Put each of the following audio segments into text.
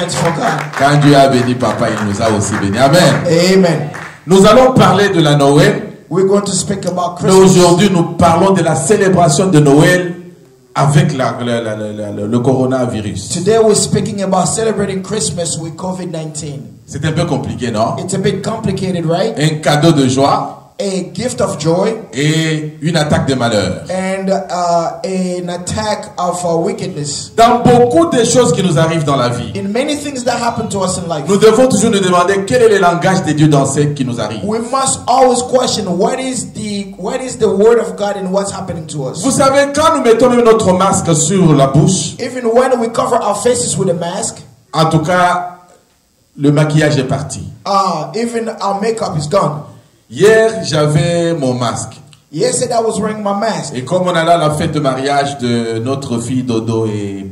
hands for God. Quand Dieu a béni papa, il nous a aussi béni. Amen. Amen. Nous allons parler de la Noël. We're going to speak about Mais Christmas. aujourd'hui, nous parlons de la célébration de Noël avec le coronavirus. Today we're speaking about celebrating Christmas with COVID-19. C'est un peu compliqué, non? It's a bit complicated, right? Un cadeau de joie A gift of joy et une attaque de malheur. and an attack of wickedness. Dans beaucoup de choses qui nous arrivent dans la vie, In many things that happen to us in life, nous devons toujours nous demander quel est le langage de Dieu dans ce qui nous arrive. we must always question what is the word of God in what's happening to us. Vous savez, quand nous mettons même notre masque sur la bouche, Even when we cover our faces with a mask, en tout cas, le maquillage est parti. even our makeup is gone. Hier, j'avais mon masque. Yesterday I was wearing my mask. Et comme on allait à la fête de mariage de notre fille Dodo et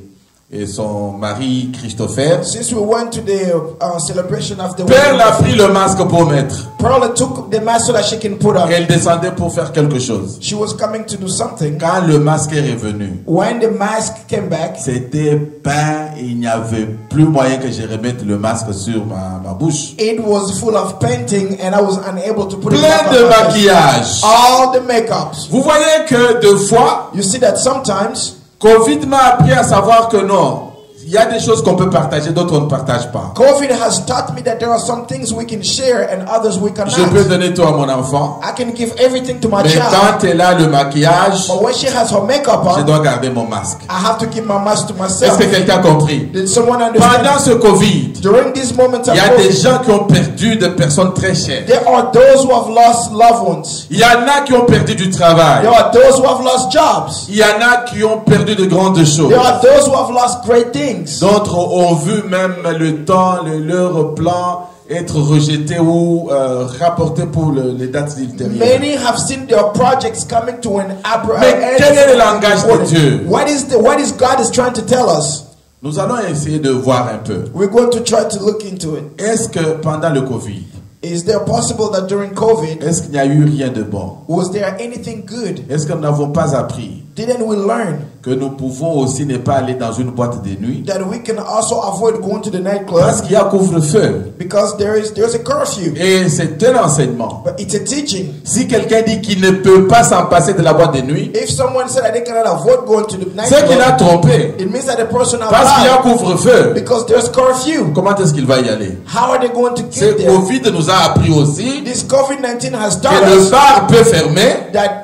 son mari Christopher, Since we went to the celebration of the Pearl a wedding, pris le masque pour mettre. Pearl took the mask so that she can put on. Elle descendait pour faire quelque chose. She was coming to do something. Quand le masque est revenu, When the mask came back, c'était peint et il n'y avait plus moyen que je remette le masque sur ma bouche. it was full of painting and I was unable to put it Plein back de on my face. maquillage. All the makeups. Vous voyez que deux fois, You see that sometimes Covid m'a appris à savoir que non, il y a des choses qu'on peut partager, d'autres on ne partage pas. COVID has taught me that there are some things we can share and others we cannot. Je peux donner tout à mon enfant, I can give everything to my mais child, quand elle a le maquillage, but when she has her makeup je on, dois garder mon masque. I have to keep my mask to Est-ce myself. que quelqu'un a compris? Did someone Pendant understand? ce Covid, During these moments of il y a des COVID, gens qui ont perdu des personnes très chères. there are those who have lost loved ones. Il y en a qui ont perdu du travail. There are those who have lost jobs. Il y en a qui ont perdu de grandes choses. There are those who have lost great things. D'autres ont vu même le temps, leur plan être rejeté ou rapporté pour les dates ultérieures. Many have seen their projects coming to an Mais quel est le langage de Dieu? What is God is trying to tell us? Nous allons essayer de voir un peu. We're going to try to look into it. Est-ce que pendant le Covid, Is there possible that during COVID, est-ce qu'il n'y a eu rien de bon? was there anything good? Est-ce que nous n'avons pas appris Didn't we learn que nous pouvons aussi ne pas aller dans une boîte de nuit? that we can also avoid going to the Parce nightclub qu'il y a couvre-feu. because there's a curfew? Et c'est un enseignement. But it's a teaching. Si quelqu'un dit qu'il ne peut pas s'en passer de la boîte de nuit, If someone said that they cannot avoid going to the c'est qu'il a nightclub, trompé. it means that the person has Parce qu'il y a lied couvre-feu. because there's curfew. Comment est-ce qu'il va y aller? How are they going to Ce get there? Covid nous a appris aussi This COVID-19 has taught que le us bar peut fermer, that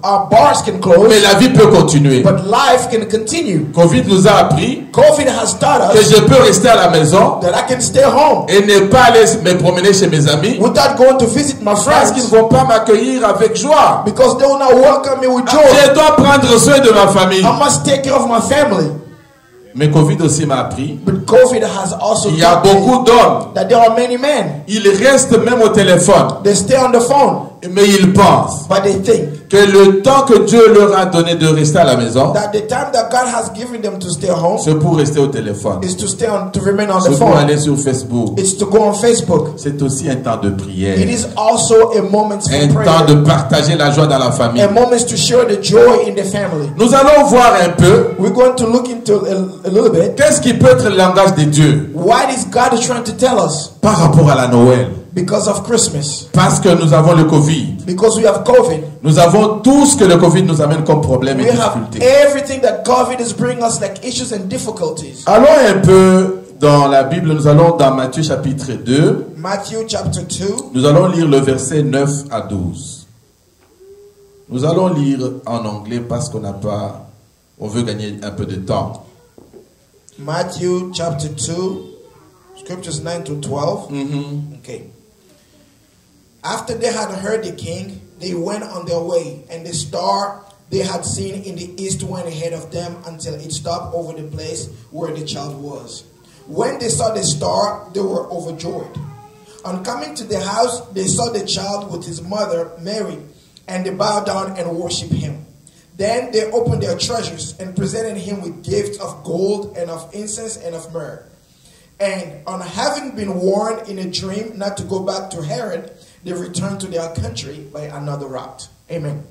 our bars can close, mais la vie peut continuer. but life can continue. Covid nous a appris COVID has taught que us je peux rester à la maison that I can stay home et ne pas aller me promener chez mes amis without going to visit my parce qu'ils ne friends vont pas m'accueillir avec joie. because they will not welcome me with joy. Je dois prendre soin de ma famille. I must take care of my family. Mais Covid aussi m'a appris But COVID has also qu'il y a taught me beaucoup d'hommes, that there are many men. ils restent même au téléphone, They stay on the phone, mais ils pensent but they think que le temps que Dieu leur a donné de rester à la maison, that the time that God has given them to stay home c'est pour rester au téléphone. is to remain on the C'est pour phone. aller sur Facebook. It's to go on Facebook. C'est aussi un temps de prière. It is also a moment for Un temps prayer. de partager la joie dans la famille. A moment to share the joy in the family. Nous allons voir un peu We're going to look into a little bit. qu'est-ce qui peut être le langage de Dieu What is God trying to tell us par rapport à la Noël. because of Christmas? Parce que nous avons le Covid. Because we have COVID. Nous avons tout ce que le Covid nous amène comme problème et We have difficulté. everything that COVID is bringing us, like issues and difficulties. Allons un peu dans la Bible. Nous allons dans Matthieu chapitre 2. Matthew chapter 2. Nous allons lire le verset 9 à 12. Nous allons lire en anglais parce on veut gagner un peu de temps. Matthew chapter 2, scriptures 9 to 12. Okay. After they had heard the king, they went on their way, and the star they had seen in the east went ahead of them until it stopped over the place where the child was. When they saw the star, they were overjoyed. On coming to the house, they saw the child with his mother, Mary, and they bowed down and worshipped him. Then they opened their treasures and presented him with gifts of gold and of incense and of myrrh. And on having been warned in a dream not to go back to Herod, they returned to their country by another route. Amen.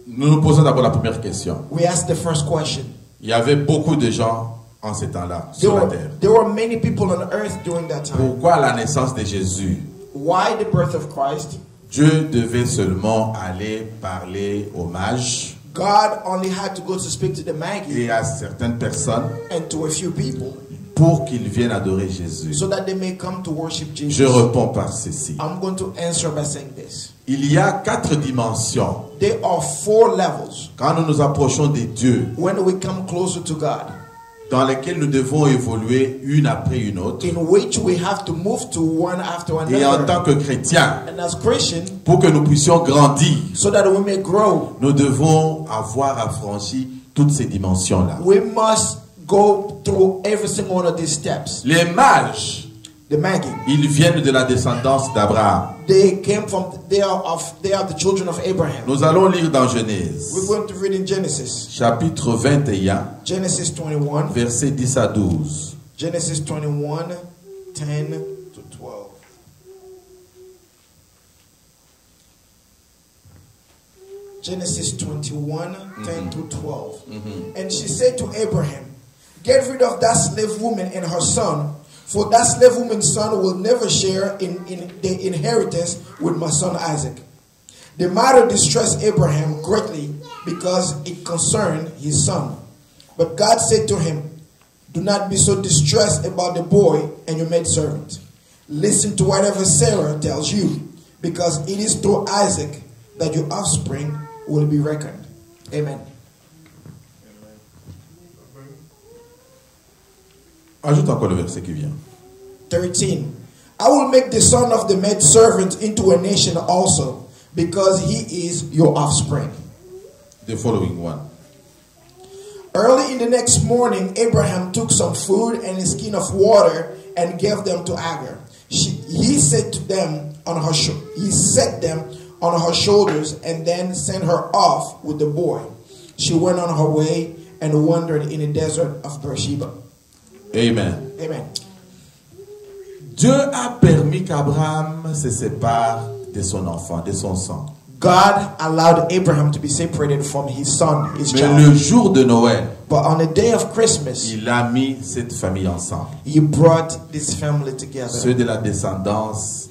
Nous nous posons d'abord la première question. We asked the first question. Il y avait beaucoup de gens en ces temps-là sur la terre. There were many people on earth during that time. Pourquoi la naissance de Jésus? Why the birth of Christ? Dieu devait seulement aller parler aux mages God only had to go to speak to the Magi et à certaines personnes and to a few people pour qu'ils viennent adorer Jésus. so that they may come to worship Jesus. Je réponds par ceci. I'm going to answer by saying this. Il y a 4 dimensions. There are 4 levels Quand nous nous approchons de Dieu, when we come closer to God, dans lesquelles nous devons évoluer une après une autre. in which we have to move to one after Et en another. tant que chrétiens, And as Christians, pour que nous puissions grandir, so that we may grow, nous devons avoir affranchi toutes ces dimensions-là. we must go through every single one of these steps. Les mages, The Magi, ils viennent de la descendance d'Abraham. they are the children of Abraham. Nous allons lire dans Genèse, We're going to read in Genesis. chapitre 21, Genesis 21. versets 10 à 12. Genesis 21, 10 to 12. Genesis 21, 10 to 12. And she said to Abraham, get rid of that slave woman and her son, for that slave woman's son will never share in the inheritance with my son Isaac. The matter distressed Abraham greatly because it concerned his son. But God said to him, do not be so distressed about the boy and your maidservant. Listen to whatever Sarah tells you, because it is through Isaac that your offspring will be reckoned. Amen. Ajoute encore le verset qui vient. 13. I will make the son of the maidservant into a nation also, because he is your offspring. The following one. Early in the next morning, Abraham took some food and a skin of water and gave them to Agar. He set them on her shoulders and then sent her off with the boy. She went on her way and wandered in the desert of Beersheba. Amen. Amen. Dieu a permis qu'Abraham se sépare de son enfant, de son sang. God allowed Abraham to be separated from his son, his Mais child. le jour de Noël, But on the day of Christmas, il a mis cette famille ensemble. he brought this family together. Ceux de la descendance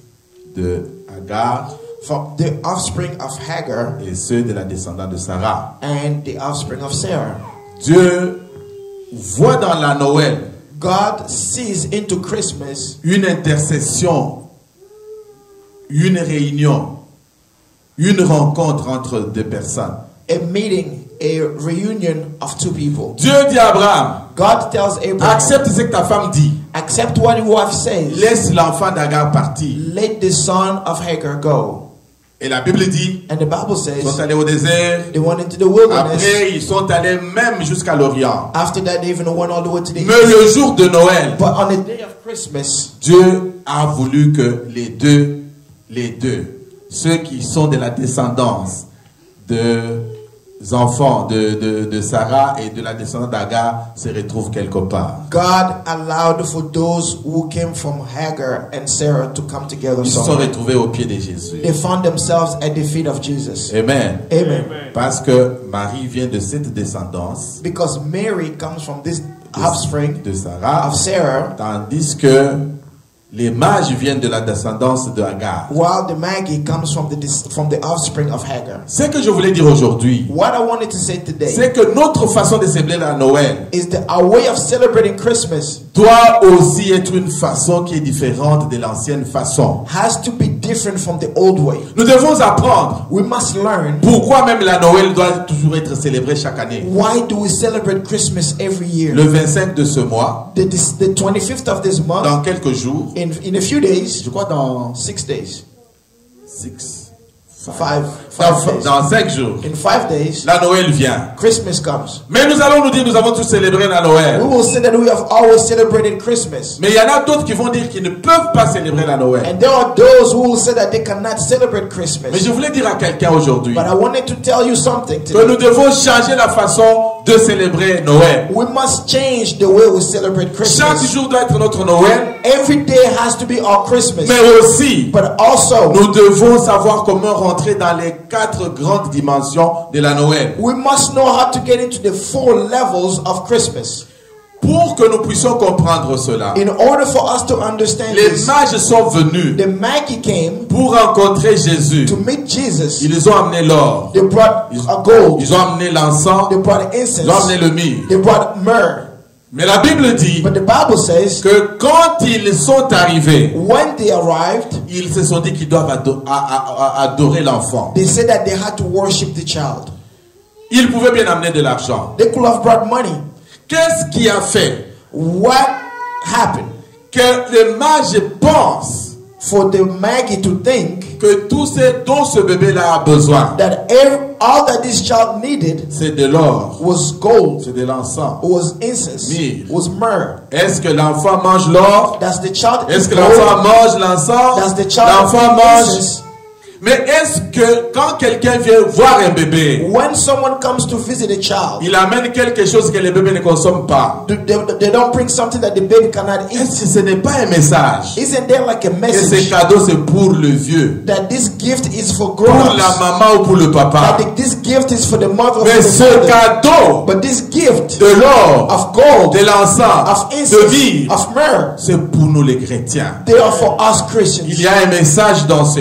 de Agar From the offspring of Hagar et ceux de la descendance de Sarah. and the offspring of Sarah. Dieu voit dans la Noël God sees into Christmas une intercession, une réunion, une rencontre entre deux personnes. a meeting, a reunion of two people. Dieu dit à Abraham, God tells Abraham, accepte ce que ta femme dit. accept what your wife says. Laisse l'enfant d'Agar partir. Let the son of Hagar go. Et la Bible dit, And the Bible ils sont says allés au désert. they went into the wilderness. Après, ils sont allés même jusqu'à l'Orient. After that, they even went all the way to the Mais le jour de Noël, But on the day of Christmas, Dieu a voulu que les deux, ceux qui sont de la descendance des enfants de Sarah et de la descendance d'Agar se retrouvent quelque part. God allowed for those who came from Hagar and Sarah to come together. Ils se sont somewhere. retrouvés au pied de Jésus. They found themselves at the feet of Jesus. Amen. Amen. Parce que Marie vient de cette descendance Because Mary comes from this offspring de Sarah, of Sarah, tandis que les mages viennent de la descendance de Agar. while the Magi comes from the offspring of Hagar. Ce que je voulais dire aujourd'hui, What I wanted to say today c'est que notre façon de célébrer la Noël is that our way of celebrating Christmas doit aussi être une façon qui est différente de l'ancienne façon. has to be different from the old way. Nous devons apprendre We must learn pourquoi même la Noël doit toujours être célébrée chaque année. why do we celebrate Christmas every year. Le 25 de ce mois, The 25th of this month, dans quelques jours, in a few days, je crois dans 6 days, 5 days. dans 5 jours, In 5 days, la Noël vient. Christmas comes. Mais nous allons nous dire nous avons tous célébré la We Noël. will say that we have always celebrated Christmas. Mais il y en a d'autres qui vont dire qu'ils ne peuvent pas célébrer la Noël. And there are those who will say that they cannot celebrate Christmas. Mais je voulais dire à quelqu'un aujourd'hui But I wanted to tell you something que today. nous devons changer la façon de célébrer Noël. We must change the way we celebrate Chaque Christmas. jour doit être notre Noël, Every day has to be our Christmas. mais aussi But also, nous devons savoir comment rentrer dans les 4 grandes dimensions de la Noël. we must know how to get into the 4 levels of Christmas. Pour que nous puissions comprendre cela, in order for us to understand les this, mages sont venus the Magi came pour rencontrer Jésus. to meet Jesus. Ils ont amené l'or, They brought a gold. ils ont amené l'encens, They brought ils ont amené incense. le myrrhe. They brought myrrh. Mais la Bible dit But the Bible says que quand ils sont arrivés, when they arrived, ils se sont dit qu'ils doivent adorer l'enfant. they said that they had to worship the child. Ils pouvaient bien amener de l'argent. They could have brought money. Qu'est-ce qui a fait What happened que les mages pensent for the Magi to think que tout ce dont ce bébé-là a besoin, that all that this child needed c'est de l'or, was gold, c'est de l'encens? was incense, Myrrhe. was myrrh? Est-ce que l'enfant mange l'or? Does the child Est-ce eat que l'enfant gold? mange l'encens? Does the child L'enfant eat mange. incense? Mais est-ce que quand quelqu'un vient voir un bébé, When someone comes to visit a child, il amène quelque chose que le bébé ne consomme pas? they don't bring something that the baby cannot eat? Est-ce que ce n'est pas un message? Isn't there like a Que ce message cadeau c'est pour le vieux, that this gift is for pour la grown-ups? maman ou pour le papa? That this gift is for the mother or Mais for the ce father. cadeau But this gift de l'or, of gold, de l'encens, of de incense, vie, of myrrh, c'est pour nous les chrétiens. they are for us Christians. Il y a un message dans ce.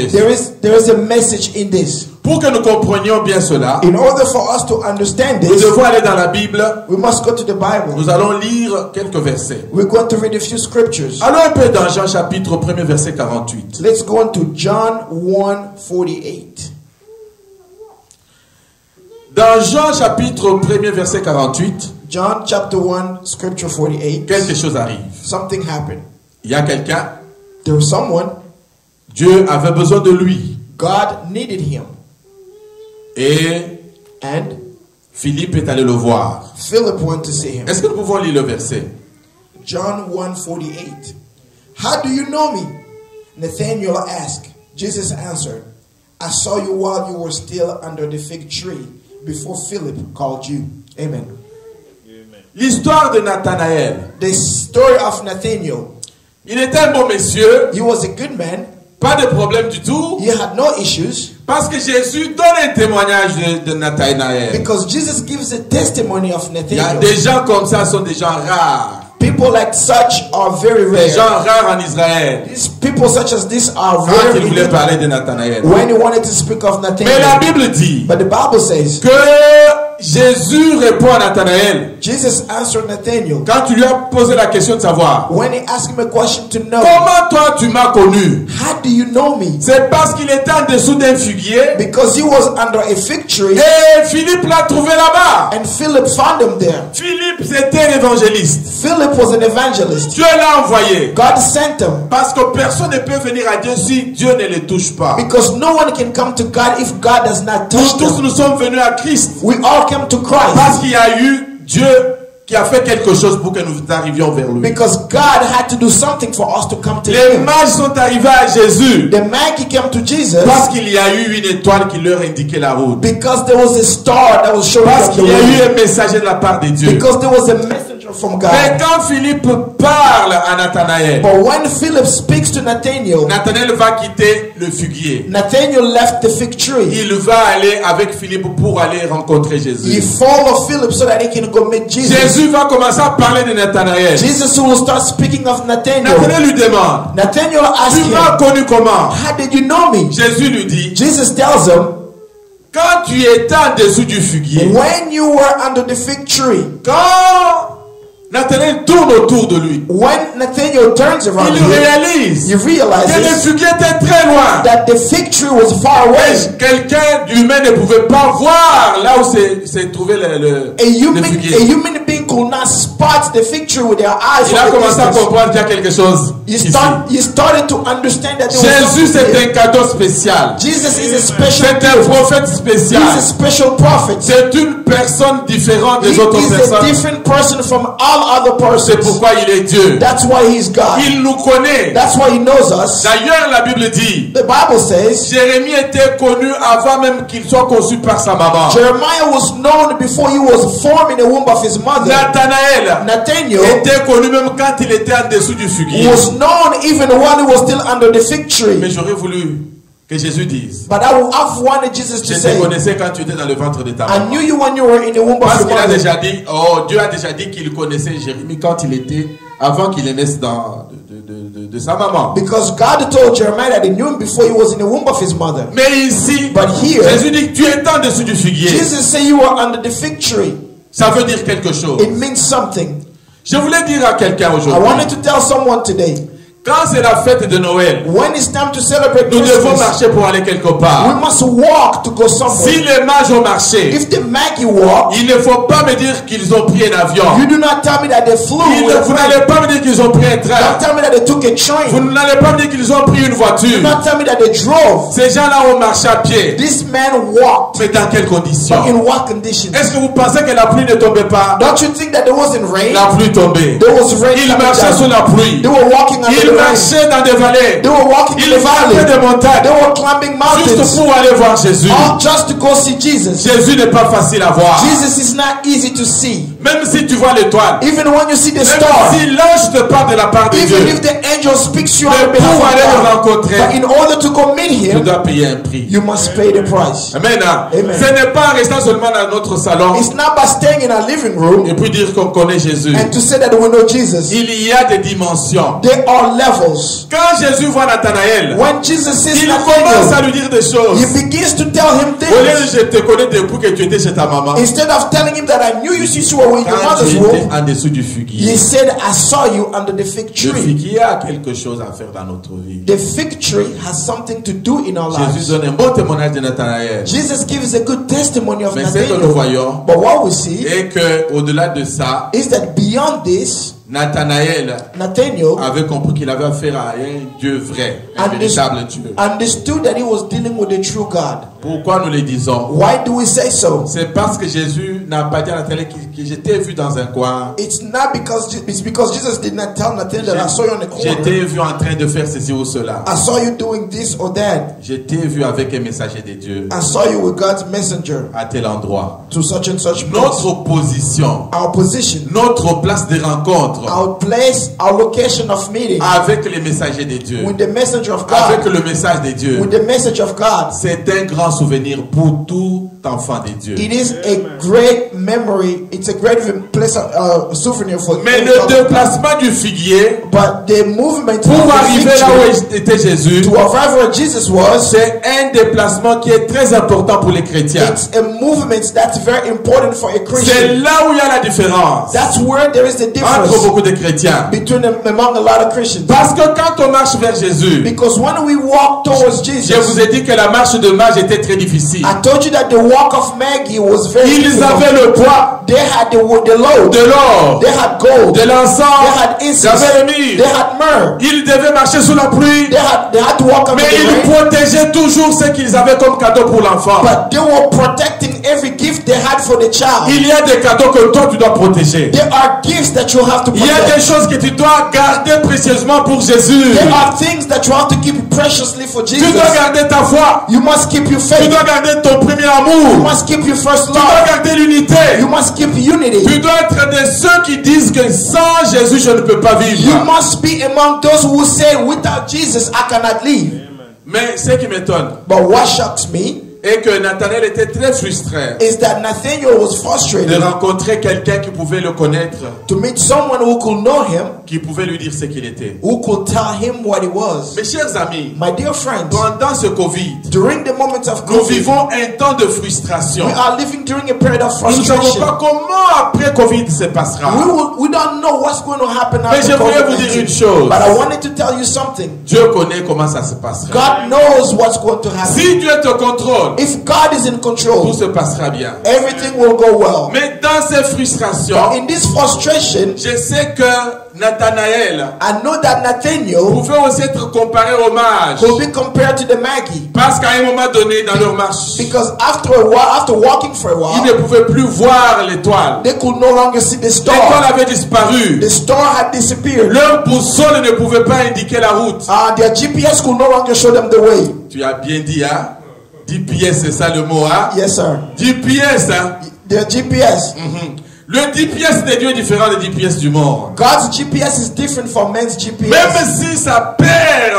There is a message in this. Pour que nous comprenions bien cela, In order for us to understand nous this, devons aller dans la Bible. we must go to the Bible. Nous allons lire quelques versets. We're going to read a few scriptures. Allons un peu dans Jean chapitre 1er verset 48. Let's go on to John 1:48. Dans Jean chapitre 1er verset 48, John chapter 1, scripture 48. quelque chose arrive. Something happened. Il y a quelqu'un, There was someone, Dieu avait besoin de lui. God needed him. Et And Philippe est allé le voir. Philip went to see him. Est-ce que nous pouvons lire le verset? John 1:48. How do you know me? Nathanael asked. Jesus answered, I saw you while you were still under the fig tree before Philip called you. Amen. L'histoire de Nathanaël. The story of Nathanael. Il était un bon monsieur, He was a good man. pas de problème du tout, He had no issues parce que Jésus donne un témoignage de Nathanaël. because Jesus gives a testimony of Il y a Nathanael. des gens comme ça sont des gens rares. People like such are very Des gens rare. rares en Israël. These people such as this are Quand rare il voulait indeed parler de Nathanaël. when he wanted to speak of Mais la Nathanael. Bible dit But the Bible says que Jésus répond à Nathanaël Jesus answered Nathanael quand tu lui as posé la question de savoir when he asked him a question to know, comment toi tu m'as connu. how do you know me? C'est parce qu'il était en dessous d'un figuier Because he was under a fig tree et Philippe l'a trouvé là-bas. and Philip found him there. Philippe c'était l'évangéliste. Philip was an evangelist. Dieu l'a envoyé God sent him parce que personne ne peut venir à Dieu si Dieu ne le touche pas. because no one can come to God if God does not Nous touch tous them. nous sommes venus à Christ We all came to Christ parce qu'il y a eu Dieu qui a fait quelque chose pour que nous arrivions vers lui. because God had to do something for us to come to Les him. mages sont arrivés à Jésus The Magi came to Jesus parce qu'il y a eu une étoile qui leur indiquait la route. because there was a star that was showing Parce them the qu'il y a eu way. un messager de la part de Dieu. Because there was a messenger from Mais God. quand Philippe parle à Nathanaël, But when Philip speaks to Nathanael, Nathanaël va quitter le figuier. Nathanael left the fig tree. Il va aller avec Philippe pour aller rencontrer He Jésus. followed Philip so that he can go meet Jesus. Jésus va commencer à parler de Nathanaël. Jesus will start speaking of Nathanael. Nathanaël lui demande, Nathanael asked tu m'as him, connu comment? how did you know me? Jésus lui dit, Jesus tells him, quand tu étais en dessous du figuier, when you were under the fig tree, quand Nathanaël tourne autour de lui, when Nathanael turns around il him, réalise he que le realizes figuier était très loin. that the fig tree was far away. Quelqu'un d'humain ne pouvait pas voir là où s'est trouvé le A human figuier. being could not spot the fig tree with their eyes. Il a from the commencé à distance. comprendre qu'il y a quelque chose ici. You started to understand that there was Jésus, something c'est here. un cadeau spécial. Jesus is a special C'est un gift. prophète spécial. He's a special prophet. C'est une personne différente He des autres is a personnes. different person from all other C'est persons. pourquoi il est Dieu. That's why he's God. Il nous connaît. That's why he knows us. D'ailleurs, la Bible dit, The Bible says Jérémie était connu avant même qu'il soit conçu par sa maman. Jeremiah was known before he was formed in the womb of his mother. Nathanaël Nathanael était connu même quand il était en dessous du figuier. was known even while he was still under the fig tree. Mais j'aurais voulu que Jésus dise, But I've wanted Jesus to je te say, connaissais quand tu étais dans le ventre de ta I maman. knew you when you were in the womb of Parce your qu'il a mother. déjà dit, Dieu a déjà dit qu'il connaissait Jérémie quand il était, avant qu'il naisse de sa maman. Because God told Jeremiah that he knew him before he was in the womb of his mother. Mais ici, But here, Jésus dit, tu es en dessous du figuier. Jesus said you were under the fig tree. Ça veut dire quelque chose. It means something. Je voulais dire à quelqu'un I aujourd'hui, wanted to tell someone today, quand c'est la fête de Noël, when it's time to celebrate nous devons Christmas, marcher pour aller quelque we part. must walk to go Si somewhere. les mages ont marché, If the Maggie walk, il ne faut pas me dire qu'ils ont pris un avion. you do not tell me that they flew. Vous n'allez pas me dire qu'ils ont pris un Don't train. tell me that they took a Vous train. n'allez pas me dire qu'ils ont pris une Do voiture. not tell me that they drove. Ces gens-là ont marché à pied. This man walked. Mais dans quelles conditions? In what conditions? Est-ce que vous pensez que la pluie ne tombait pas? Don't you think that there wasn't rain? La pluie tombait. There was rain. Ils coming marchaient down. sous la pluie. They were walking under Ils the rain. marchaient dans des vallées. They were walking in Ils the valley. grimpaient des They montagnes. were climbing Juste mountains. pour aller voir Jésus. All just to go see Jesus. Jésus n'est pas facile à voir. Jesus is not easy to see. Même si tu vois l'étoile. Even when you see the Même star. si l'ange te parle de la part de Even Dieu. if the angel speaks to you on Mais the behalf pour of aller le God. rencontrer, But in order to go meet tu him, dois payer un prix. you must pay the price. Amen. Amen. Ce n'est pas en restant seulement dans notre salon It's not by staying in our living room et puis dire qu'on connaît Jésus. and to say that we know Jesus. Il y a des dimensions. There are levels. Quand Jésus voit Nathanaël, When Jesus sees il commence à Nathanael, lui dire des choses. he begins to tell him Au lieu de things. je te connais depuis que tu étais chez ta maman. Instead of telling him that I knew you since you were in your Quand mother's tu womb, étais en dessous du figuier. he said, I saw you under the fig Le tree. figuier a quelque chose à faire dans notre vie. The fig tree has something to do in our Jésus lives. donne un bon témoignage de Nathanaël. Jesus gives a good testimony of Mais ce que nous Nathanael. voyons But what we see est que au-delà de ça, is that beyond this, Nathanaël Nathanael avait compris qu'il avait affaire à un Dieu vrai, un véritable Dieu. understood that he was dealing with a true God. Pourquoi nous le disons? Why do we say so? C'est parce que Jésus n'a pas dit à Nathanaël que j'étais vu dans un coin. It's because Jesus did not tell Nathanael that I saw you on the corner. J'étais vu en train de faire ceci ou cela. I saw you doing this or that. J'étais vu avec un messager de Dieu I saw you with God's messenger à tel endroit. to such and such place. Notre position, Our position, notre place de rencontre our place, our location of meeting avec les messagers de Dieu, with the messenger of avec God, le message de Dieu, with the message of God. c'est un grand souvenir pour tout enfant de Dieu. It is a great memory. It's a great place, souvenir for. Mais le déplacement du figuier But the movement pour of the arriver fig là tree où était Jésus, to arrive where Jesus was, c'est un déplacement qui est très important pour les chrétiens. it's a movement that's very important for a C'est Christian. là où il y a la différence That's where there is the entre difference beaucoup de chrétiens. among a lot of Christians. Parce que quand on marche vers Jésus, Because when we walk towards je Jesus, vous ai dit que la marche de mage était très difficile. I told you that the walk of Maggie was very Ils difficult. avaient le poids They had the load. de l'or, They had gold. de They l'encens, had incense. ils avaient le They myrrhe. had myrrh. Ils devaient marcher sous la pluie, They had to walk under mais the ils rain. protégeaient toujours ce qu'ils avaient comme cadeau pour l'enfant. But they were protecting every gift they had for the child. Il y a des cadeaux que toi tu dois protéger. There are gifts that you have to Il y a des protect. choses que tu dois garder précieusement pour Jésus. There are things that you have to keep preciously for Tu Jesus. dois garder ta foi. You must keep your Tu faith. dois garder ton premier You amour. must keep your first Tu dois love. garder l'unité. You must keep unity. Tu dois être de ceux qui disent que sans Jésus je ne peux pas You vivre. must be among those who say, without Jesus, I cannot live. Mais ce qui m'étonne But what shocks me est que Nathanaël était très frustré is that Nathanael was de frustrated rencontrer quelqu'un qui pouvait le connaître, to meet someone who could know him, qui pouvait lui dire ce qu'il était. who could tell him what he was. Mes chers amis, My dear friends, pendant ce Covid, during the moment of nous COVID, vivons un temps de frustration. we are living during a period of Nous ne savons frustration. pas comment après Covid se passera. We don't know what's going to happen Mais after je voulais vous dire une COVID-19. chose. But I wanted to tell you something. Dieu connaît comment ça se passera. God knows what's going to happen. Si Dieu te contrôle, If God is in tout control, se passera bien. everything will go well. Mais dans ces frustrations, In this frustration, je sais que Nathanaël I know that Nathanael pouvait aussi être comparé au mage. will be compared to the Magi. Parce qu'à un moment donné, dans leur marche, Because after a while, after walking for a ils while, ne pouvaient plus voir l'étoile. they could no longer see the L'étoile star. avait disparu. The star had disappeared. Leur boussole ne pouvait pas indiquer la route. Their GPS could no longer show them the way. Tu as bien dit, hein? 10 pièces, c'est ça le mot, hein? Yes, sir. 10 pièces, hein? Their GPS. Le 10 pièces de Dieu est différent des 10 pièces du monde. God's GPS is different from man's GPS. Même si ça perd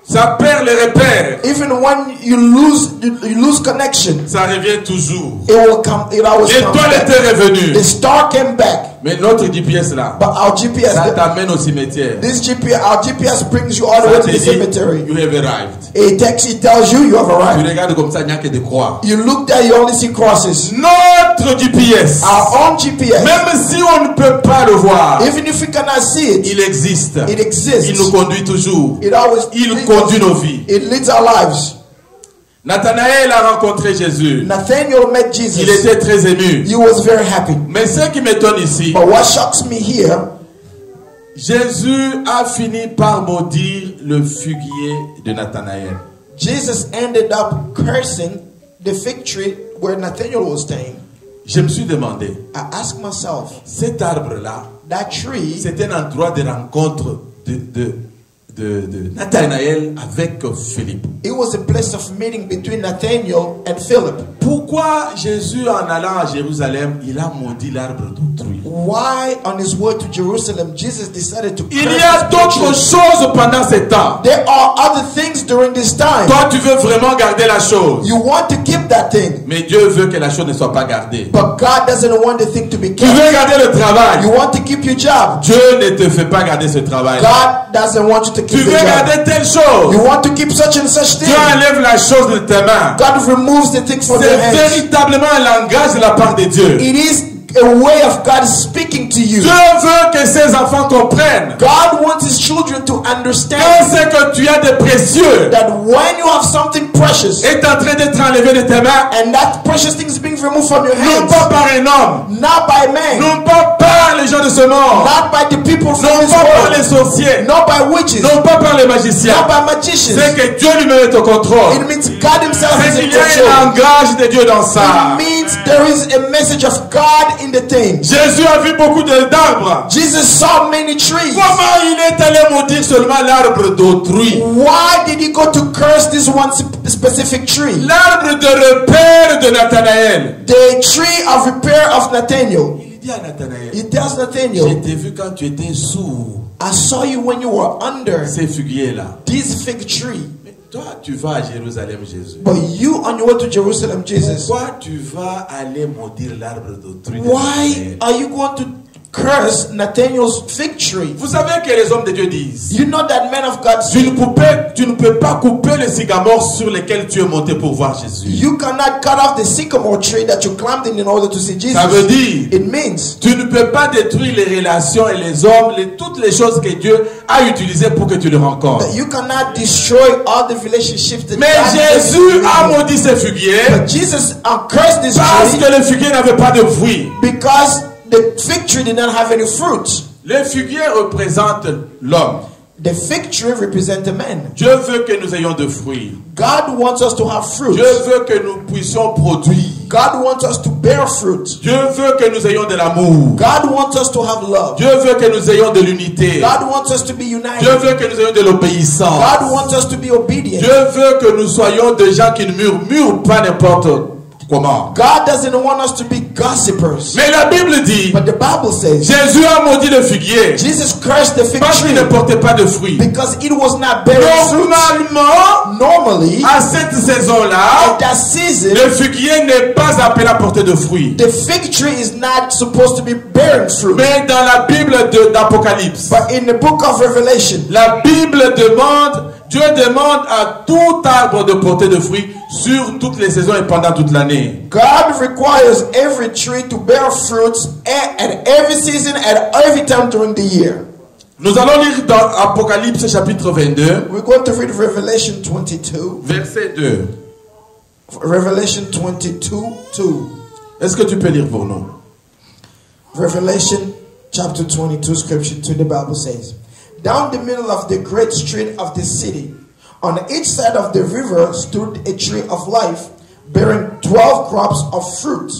Ça perd les repères. Even when you lose connection, Ça revient toujours. it will come. It always comes L'étoile back. était revenue. The star came back, Mais notre GPS là, but our GPS, ça t'amène au cimetière. our GPS brings you all the way Ça to te the dit, cemetery. you have arrived. It tells you you have Tu arrived. regardes comme ça, il n'y a que des croix. You look there, you only see crosses. Notre GPS, Our own GPS, même si on ne peut pas le voir, even if we cannot see it, il existe. it exists. Il nous conduit toujours. It always Il leads conduit us. nos vies. It leads our lives. Nathanaël a rencontré Jésus. Nathaniel met Jesus. Il était très ému. He was very happy. Mais ce qui m'étonne ici, But what shocks me here, Jésus a fini par maudire le figuier de Nathanaël. Jesus ended up cursing the fig tree where Nathaniel was staying. Je me suis demandé, I asked myself, cet arbre-là, that tree, c'est un endroit de rencontre de Nathanaël avec Philippe. it was a place of meeting between Nathaniel and Philip. Pourquoi Jésus, en allant à Jérusalem, il a maudit l'arbre d'autrui? Why on his way to Jerusalem, Jesus decided to Il curse y a this d'autres tree? choses pendant ce temps. There are other things during this time. Toi, tu veux vraiment garder la chose. You want to keep that thing, Mais Dieu veut que la chose ne soit pas gardée. but God doesn't want the thing to be Tu kept. veux garder le travail. You want to keep your job. Dieu ne te fait pas garder ce travail. God doesn't want you to Tu keep veux the job. garder telle chose. You want to keep such and such thing. Dieu enlève la chose de tes mains. God removes the thing from C'est your hands. véritablement un langage de la part de Dieu. It is a way of God speaking to you. Dieu veut que ses enfants comprennent God wants his children to que understand ce que tu as de précieux that when you have something precious est en train d'être enlevé de tes mains, and that precious thing is being removed from your non hands, pas par un homme, not by man, non pas par les gens de ce monde, not by the people from non this pas par les world, sorciers, not by witches, non pas par les magiciens. not by magicians. C'est que Dieu lui-même est au contrôle. It means God himself C'est is in qu'il y a control. un langage de Dieu dans ça. It means there is a message of God in the thing. Jésus a vu beaucoup d'arbres. Jesus saw many trees. Comment il est allé maudire seulement l'arbre d'autrui? Why did he go to curse this one specific tree? L'arbre de repère de Nathanaël. The tree of repair of Nathaniel. Il dit à Nathanaël, He tells je Nathaniel, t'ai vu quand tu étais sourd. I saw you when you were under Ces figuiers-là. this fig tree. Mais toi, tu vas à Jérusalem, Jésus. But you on your way to Jerusalem, Jesus, Pourquoi tu vas aller maudire l'arbre d'autrui? de why Nathanaël? are you going to curse Nathaniel's fig tree? Vous savez que les hommes de Dieu disent, You know that men of God tu say, ne peux pas couper le sycamore sur lequel tu es monté pour voir Jésus. you cannot cut off the sycamore tree that you climbed in order to see Jesus. Ça veut dire, It means tu ne peux pas détruire les relations et les hommes, toutes les choses que Dieu a utilisées pour que tu le rencontres. that you cannot destroy all the relationships that Mais God has Jésus with a you. maudit ces figuiers But Jesus cursed this parce tree que le figuier n'avait pas de fruits. because the fig tree did not have any fruit. Le figuier représente l'homme. The fig tree represents a man. Dieu veut que nous ayons de fruits. God wants us to have fruit. Dieu veut que nous puissions produire. God wants us to bear fruit. Dieu veut que nous ayons de l'amour. God wants us to have love. Dieu veut que nous ayons de l'unité. God wants us to be Dieu united. veut que nous ayons de l'obéissance. God wants us to be obedient. Dieu veut que nous soyons des gens qui ne murmurent pas n'importe comment. God doesn't want us to be gossipers. Mais la Bible dit, But the Bible says Jésus a maudit le figuier Jesus cursed the fig parce qu'il ne tree portait pas de fruits. because it was not bearing fruit. Normalement, Normally, à cette at saison-là, that season, le figuier n'est pas appelé à porter de fruits. the fig tree is not supposed to be bearing fruit. Mais dans la Bible d'Apocalypse, But in the book of Revelation, la Bible demande, Dieu demande à tout arbre de porter de fruits sur toutes les saisons et pendant toute l'année. God requires every tree to bear fruits at every season, at every time during the year. Nous allons lire dans Apocalypse chapitre 22, We're going to read Revelation 22. verset 2. Revelation 22, 2. Est-ce que tu peux lire pour nous? Revelation chapter 22, scripture 2, the Bible says, down the middle of the great street of the city, on each side of the river stood a tree of life, bearing 12 crops of fruit,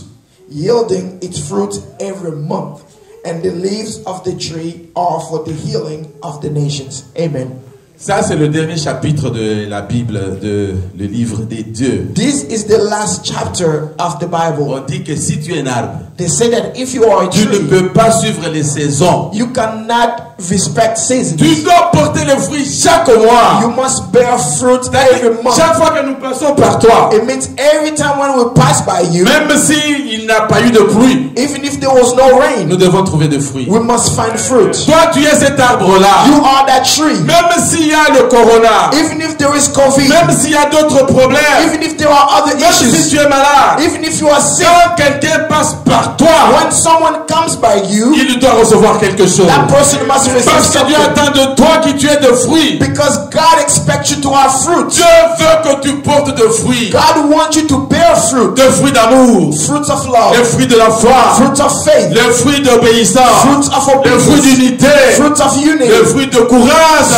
yielding its fruit every month. And the leaves of the tree are for the healing of the nations. Amen. Ça, c'est le dernier chapitre de la Bible, le livre des dieux. This is the last chapter of the Bible. On dit que si tu es un arbre, They say that if you are a tu ne tree, peux pas suivre les saisons. you cannot respect seasons. Tu dois porter le fruit chaque mois. You must bear fruit every month. Chaque fois que nous passons par toi, It means every time when we pass by you, même s'il n'y a pas eu de pluie, even if there was no rain, nous devons trouver des fruits. we must find fruit. Toi, tu es cet arbre-là. You are that tree. Même s'il y a le corona, Even if there is COVID, même s'il y a d'autres problèmes, even if there are other même si issues, tu es malade, even if you are sick, quand quelqu'un passe par toi, when someone comes by you, il doit recevoir quelque chose. that person must receive Parce que Dieu something. attend de toi que tu aies de fruits. Because God expects you to have fruit. Dieu veut que tu portes de fruits. God wants you to bear fruit. Des fruits d'amour, Fruits of les love, fruits de la foi, fruits of faith, les fruits d'obéissance, fruits of les fruits obedience, d'unité, fruits of les unity, fruits de courage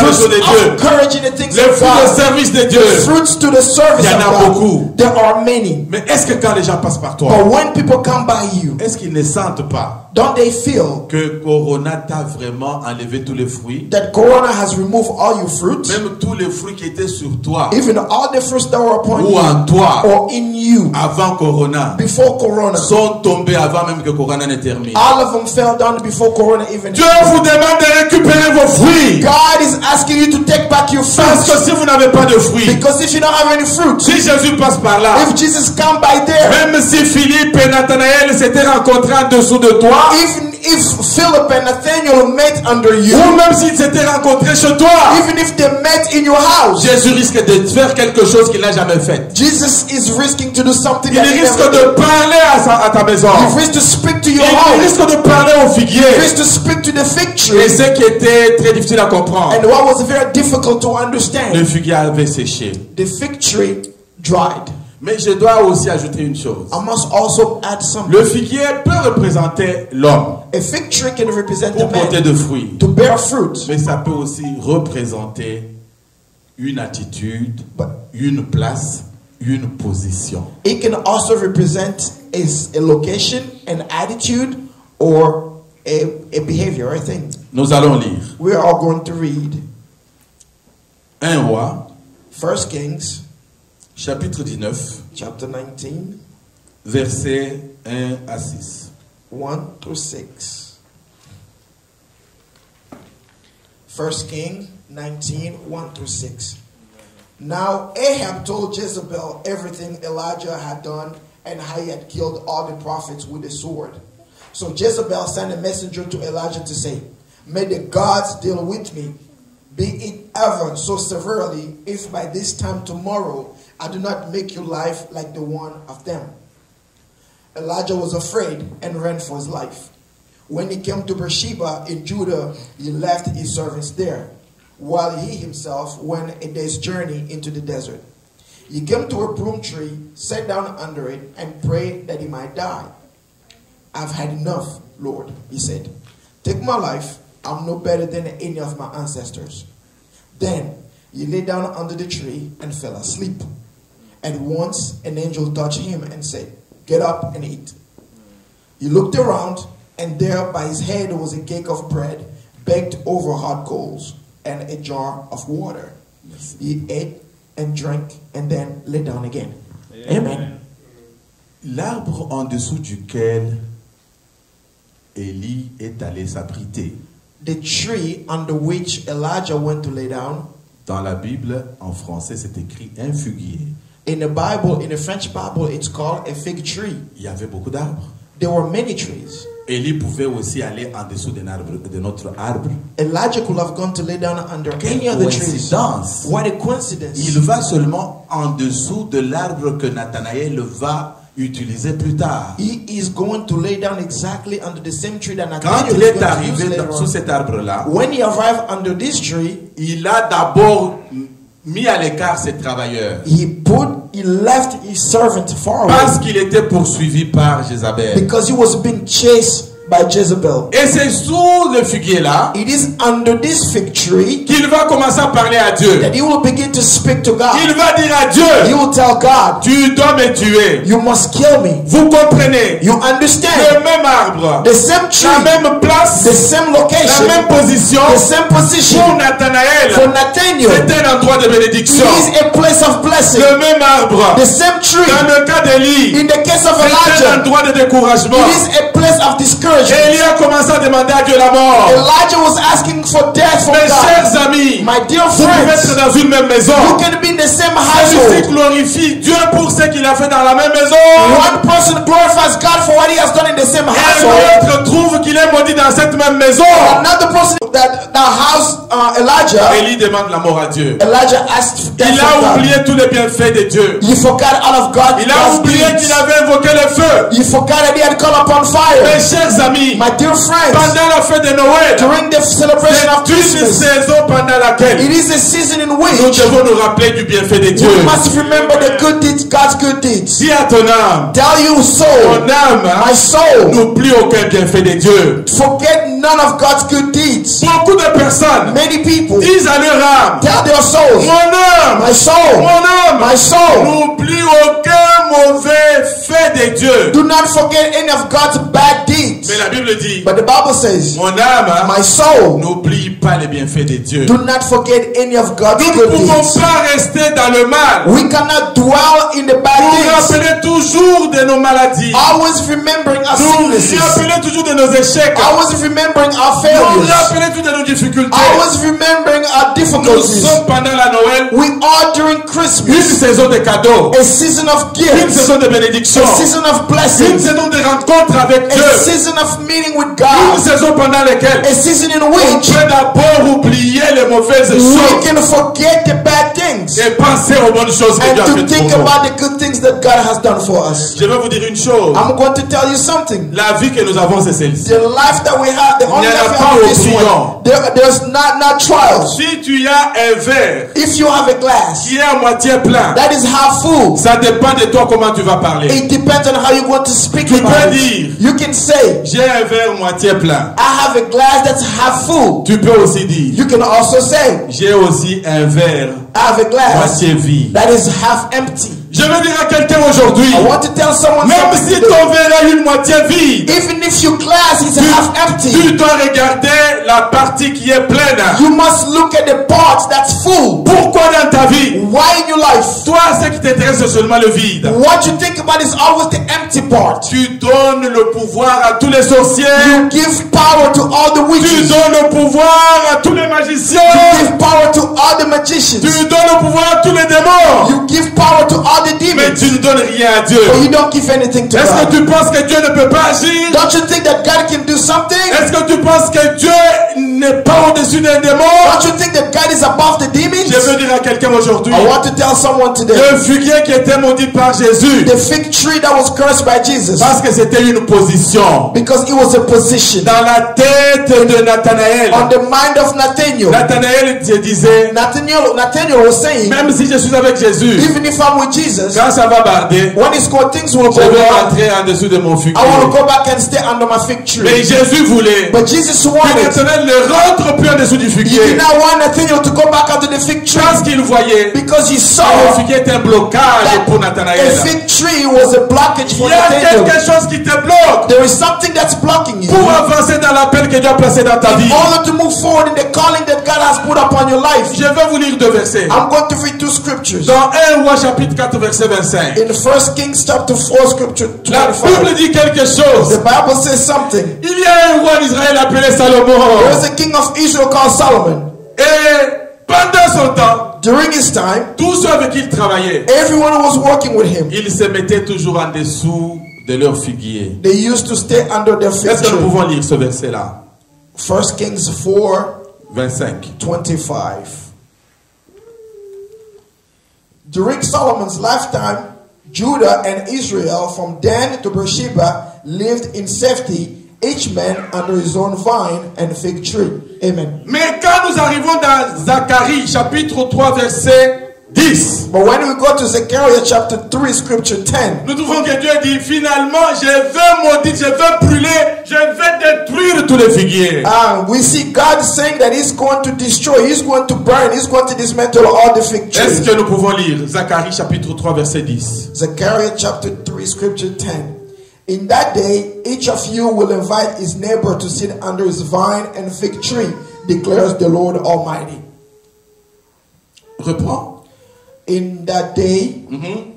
dans les choses de fruits Dieu, of courage in the things les of fruits de God, service de Dieu. fruits to the service Il y en of a God. beaucoup. There are many. Mais est-ce que quand les gens passent par toi, But when people come by you, est-ce qu'ils ne sentent pas don't they feel que Corona t'a vraiment enlevé tous les fruits? that Corona has removed all your fruits, Même tous les fruits qui étaient sur toi even all the fruits that were upon ou you en toi or in you avant Corona before Corona, sont tombés avant même que Corona ne termine. all of them fell down before Corona even. Dieu vous demande de récupérer vos fruits. God is asking you to take back your Parce que fruits. si vous n'avez pas de fruits, Because if you don't have any fruit, si Jésus passe par là, if Jesus come by there, même si Philippe et Nathanaël s'étaient rencontrés en dessous de toi, even if Philip and Nathaniel met under you, ou même s'ils s'étaient rencontrés chez toi, even if they met in your house, Jésus risque de faire quelque chose qu'il n'a jamais fait. Jesus is risking to do something Il that he risque never de did. parler à ta maison. He risks to speak to your Il home. risque de parler au He figuier. risks to speak to the fig Et tree. ce qui était très difficile à comprendre, And what was very difficult to le understand, figuier avait séché. the fig tree dried. Mais je dois aussi ajouter une chose. I must also add something. Le figuier peut représenter l'homme A fig tree can represent pour a porter man de fruits. to bear fruit, Mais ça peut aussi représenter une attitude, but une place, une position. it can also represent a location, an attitude, or a behavior, I think. Nous allons lire We are going to read 1 Roi, 1 Kings chapitre 19, chapter 19, versets 1 à 6. 1 through 6. 1 Kings 19, 1 through 6. Now Ahab told Jezebel everything Elijah had done and how he had killed all the prophets with the sword. So Jezebel sent a messenger to Elijah to say, "May the gods deal with me, be it ever so severely, if by this time tomorrow I do not make your life like the one of them." Elijah was afraid and ran for his life. When he came to Beersheba in Judah, he left his servants there, while he himself went a day's journey into the desert. He came to a broom tree, sat down under it, and prayed that he might die. "I've had enough, Lord," he said. "Take my life. I'm no better than any of my ancestors." Then he lay down under the tree and fell asleep. At once an angel touched him and said, "Get up and eat." He looked around, and there by his head was a cake of bread baked over hot coals and a jar of water. He ate and drank and then lay down again. Amen. L'arbre en dessous duquel Élie est allé s'abriter. The tree under which Elijah went to lay down, Dans la Bible, en français, c'est écrit un figuier. in the Bible, in the French Bible, it's called a fig tree. Il y avait beaucoup d'arbres. There were many trees. Élie pouvait aussi aller en dessous de notre arbre. Elijah could have gone to lay down under any Quelle other trees. coïncidence! What a coincidence. Il va seulement en dessous de l'arbre que Nathanaël va utiliser plus tard. He is going to lay down exactly under the same tree that Quand Nathaniel il is est going to use arrivé later sous on. cet arbre-là, When he arrived under this tree, il a d'abord mis à l'écart ses travailleurs he left his servant far parce away qu'il était poursuivi par Jézabel. because he was being chased by Jezebel. Et c'est sous le figuier-là It is under this fig tree qu'il va commencer à parler à Dieu. that he will begin to speak to Il God. va dire à He Dieu, will tell God, tu dois me tuer. "You must kill me." Vous comprenez? You Le understand? même arbre, The same la tree, même place, the same la location, même position the same position pour Nathanaël. for Nathaniel. C'était un endroit de bénédiction. It is a place of blessing. Le même arbre, The same tree. dans le cas d'Élie, In the case of c'était un Elijah, endroit de découragement. it is a place of discouragement. Élie a commencé à demander à Dieu la mort. Elijah was asking for death from Mes God. chers amis, My dear vous pouvez être friends, dans une même maison. you can be in the same Celui-ci household. glorifie Dieu pour ce qu'il a fait dans la même maison. One person glorifies God for what he has done in the same Et household. l'autre trouve qu'il est maudit dans cette même maison. Another person that house Elijah, Élie demande la mort à Dieu. Elijah asked death Il from a God. oublié tous les bienfaits de Dieu. You forgot all of God. Il a God's oublié deeds. qu'il avait invoqué le feu. You forgot that he had called upon fire. Mes chers amis, My dear friends, pendant la fête de Noël, during the celebration of c'est une Christmas, saison pendant laquelle it is a season in nous which devons nous rappeler du bienfait de Dieu. we must remember the good deeds, God's good deeds. Dis à ton âme, Tell you ton soul, âme my soul, n'oublie aucun bienfait de Dieu. forget none of God's good deeds. Beaucoup de personnes Many people disent à leur âme, tell their souls, mon âme, my soul, mon âme, my soul, n'oublie aucun mauvais fait de Dieu. do not forget any of God's bad deeds. Mais la Bible dit, But the Bible says, mon âme, my soul, n'oublie pas les bienfaits de Dieu. do not forget any of God's Nous ne good pouvons deeds. pas rester dans le mal. We cannot dwell in the bad Nous things. rappeler toujours de nos maladies. Always remembering our Nous sicknesses. rappeler toujours de nos échecs. Always remembering our Nous failures. rappeler toujours de nos difficultés. Always remembering our Nous difficulties. sommes pendant la Noël We are during une Christmas, saison de cadeaux, a season of une gifts, saison de bénédiction, a season of une blessings, saison de rencontre avec Dieu, a season of meeting with une God, saison pendant laquelle a season in on which peut d'abord oublier les mauvaises we choses can forget the bad things et penser aux bonnes choses que Dieu a and to faites think pour nous. about the good things that God has done for us. Je vais vous dire une chose. I'm going to tell you something. La vie que nous avons, c'est celle-ci. The life that we have, the only Il n'y en a life we pas have au is this brillant. one. There's not trials. Si tu as un verre If you have a glass qui est à moitié plein, that is half full, ça dépend de toi comment tu vas parler. it depends on how you're going to speak Tu about peux it. dire, You can say, j'ai un verre moitié plein. I have a glass that's half full. Tu peux aussi dire, You can also say, j'ai aussi un verre I have a glass moitié vide. that is half empty. Je veux dire à quelqu'un aujourd'hui, I want to tell someone même something si today. ton verre a une moitié vide, Even if your glass is half empty, tu dois regarder la partie qui est pleine. you must look at the part that's full. Pourquoi dans ta vie, Why in your life? toi, ce qui t'intéresse, c'est seulement le vide. What you think about is always the empty part. Tu donnes le pouvoir à tous les sorciers. You give power to all the Tu witches. donnes le pouvoir à tous les magiciens. You give power to all the magicians. Tu donnes le pouvoir à tous les démons. You give power to all the Mais demons. tu ne donnes rien à Dieu. But you don't give anything to Est-ce que God. tu penses que Dieu ne peut pas agir? Don't you think that God can do something? Est-ce que tu penses que Dieu n'est pas au-dessus des démons? Don't you think that God is above the demons? Je veux dire à quelqu'un aujourd'hui, I want to tell someone today. le figuier qui était maudit par Jésus, The fig tree that was cursed by Jesus, parce que c'était une position because it was a position dans la tête de Nathanaël. on the mind of Nathaniel. Nathanaël se disait, Nathaniel was saying, même si je suis avec Jésus, even if I'm with Jesus, quand ça va barder, when it's cold, things will je go vais wrong. rentrer en dessous de mon figuier. I want to go back and stay under my fig Mais tree. Jésus voulait But Jesus que wanted, Nathanaël ne rentre plus en dessous du he figuier. did not want Nathaniel to go back under the fig tree Parce qu'il voyait because he que saw le figuier était un blocage pour a Nathanaël. fig tree was a blockage Il for y a Nathaniel. quelque chose qui te bloque There is something that's blocking you. pour avancer dans l'appel que Dieu a placé dans ta vie. In order to move forward in the calling that God has put upon your life. Je vais vous lire deux versets. I'm going to read two scriptures. Dans 1 Roi chapitre 4 verset 25. In 1 Kings chapter 4 scripture La 25. Bible dit quelque chose. The Bible says something. Il y a un roi d'Israël appelé There Salomon. was a king of Israel called Solomon. Et pendant son temps, During his time, tous ceux avec qui il travaillait, everyone who was working with him, ils se mettaient toujours en dessous de leur figuier. they used to stay under their fig Est-ce que nous tree. pouvons lire ce verset-là? 1 Kings 4 25. 25. During Solomon's lifetime, Judah and Israel from Dan to Beersheba lived in safety, each man under his own vine and fig tree. Amen. Mais quand nous arrivons dans Zacharie chapitre 3 verset 10, But when we go to Zechariah chapter 3 scripture 10, nous trouvons que Dieu dit finalement je vais maudire, je vais brûler, je vais détruire tous les figuiers. we see God saying that he's going to destroy, he's going to burn, he's going to dismantle all the fig Est-ce trees. que nous pouvons lire Zacharie chapitre 3 verset 10? Zechariah chapter 3 scripture 10. In that day, each of you will invite his neighbor to sit under his vine and fig tree, declares the Lord Almighty. Reprends. In that day,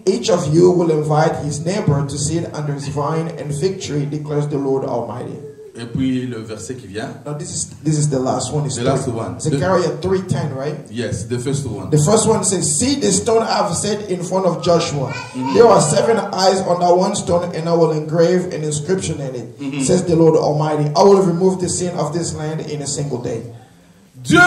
each of you will invite his neighbor to sit under his vine and fig tree, declares the Lord Almighty. Et puis le verset qui vient. Now this is the last one. It's The last one. Zechariah 3:10, right? Yes, the first one. The first one says, "See the stone I have set in front of Joshua. There are 7 eyes on that one stone, and I will engrave an inscription in it," says the Lord Almighty. "I will remove the sin of this land in a single day." Dieu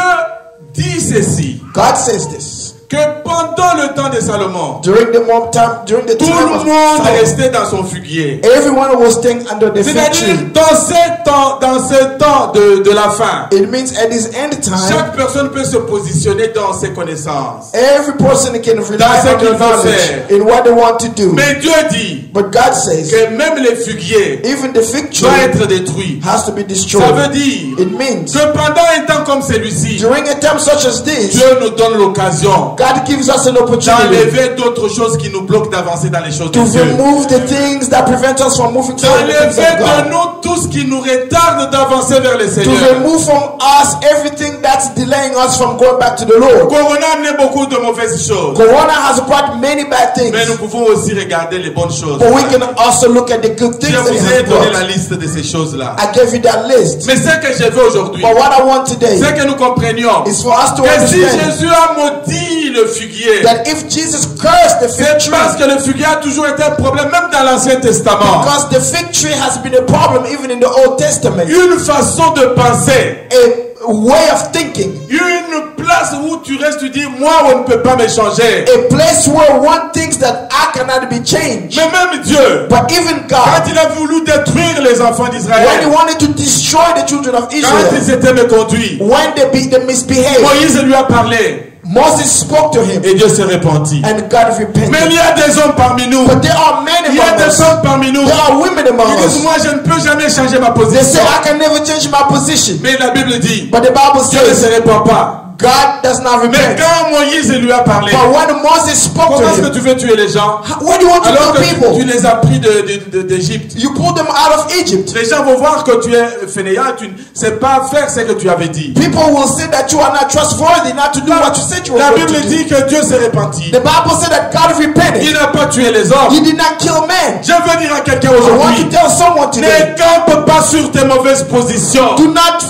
dit ceci. God says this. Que pendant le temps de Salomon, During the tout time le of monde Solomon, restait dans son figuier. everyone was staying under the fig C'est-à-dire, tree. dans ce temps de la fin, It means at this end time, chaque personne peut se positionner dans ses connaissances. every person can rely Dans ce on qu'il their veut knowledge faire. in what they want to do. Mais Dieu dit But God says, que même les figuiers even the fig tree doivent être détruits. has to be Ça destroyed. veut dire It means que pendant un temps comme celui-ci, during a time such as this, Dieu nous donne l'occasion God gives us an opportunity d'enlever d'autres choses qui nous bloquent d'avancer dans les choses to de Dieu. remove the things that prevent us from moving forward in the things D'enlever of de God. nous tout ce qui nous retarde d'avancer vers le To Seigneur. remove from us everything that's delaying us from going back to the Lord. Corona a amené beaucoup de mauvaises choses. Corona has brought many bad things, Mais nous pouvons aussi regarder les bonnes choses. but we can also look at the good things Je that He vous ai has donné brought. la liste de ces choses-là. I gave you that list. Mais ce que je veux aujourd'hui, But what I want today c'est que nous comprenions is for us to que si understand Jésus a maudit le figuier, that if Jesus cursed the fig c'est tree, parce que le figuier a toujours été un problème, même dans l'Ancien Testament. because the fig tree has been a problem even in the Old Testament, Une façon de penser, a way of thinking, une place où tu restes, tu dis, moi, on ne peut pas me changer. a place where one thinks that I cannot be changed. Mais même Dieu, But even quand God, il a voulu détruire les enfants when He d'Israël, wanted to destroy the children of quand Israel, ils étaient méconduits, when they misbehaved, Moïse lui a parlé Moses spoke to him et Dieu s'est repentit. and God repented. Mais il y a des hommes parmi nous, But there are men il y a among des us, hommes parmi nous, there are women among qui disent, us. moi je ne peux jamais changer ma They say, position. I can never change my position. Mais la Bible dit, But the Bible Dieu ne se says, répand pas. God does not Mais repent. quand Moïse lui a parlé, But when Moses spoke comment est-ce to que him, tu veux tuer les gens what do you want to alors tell que tu people? les as pris d'Égypte? You pulled them out of Egypt. Les gens vont voir que tu es fainéant, tu ne sais pas faire ce que tu avais dit. People will say that you are not trustworthy, not to do what you said you were La going Bible to do. dit que Dieu s'est repenti. The Bible said that God Il repented. n'a pas tué les hommes. He did not kill men. Je veux dire à quelqu'un I want to aujourd'hui, tell someone today, ne campe pas sur tes mauvaises positions. do not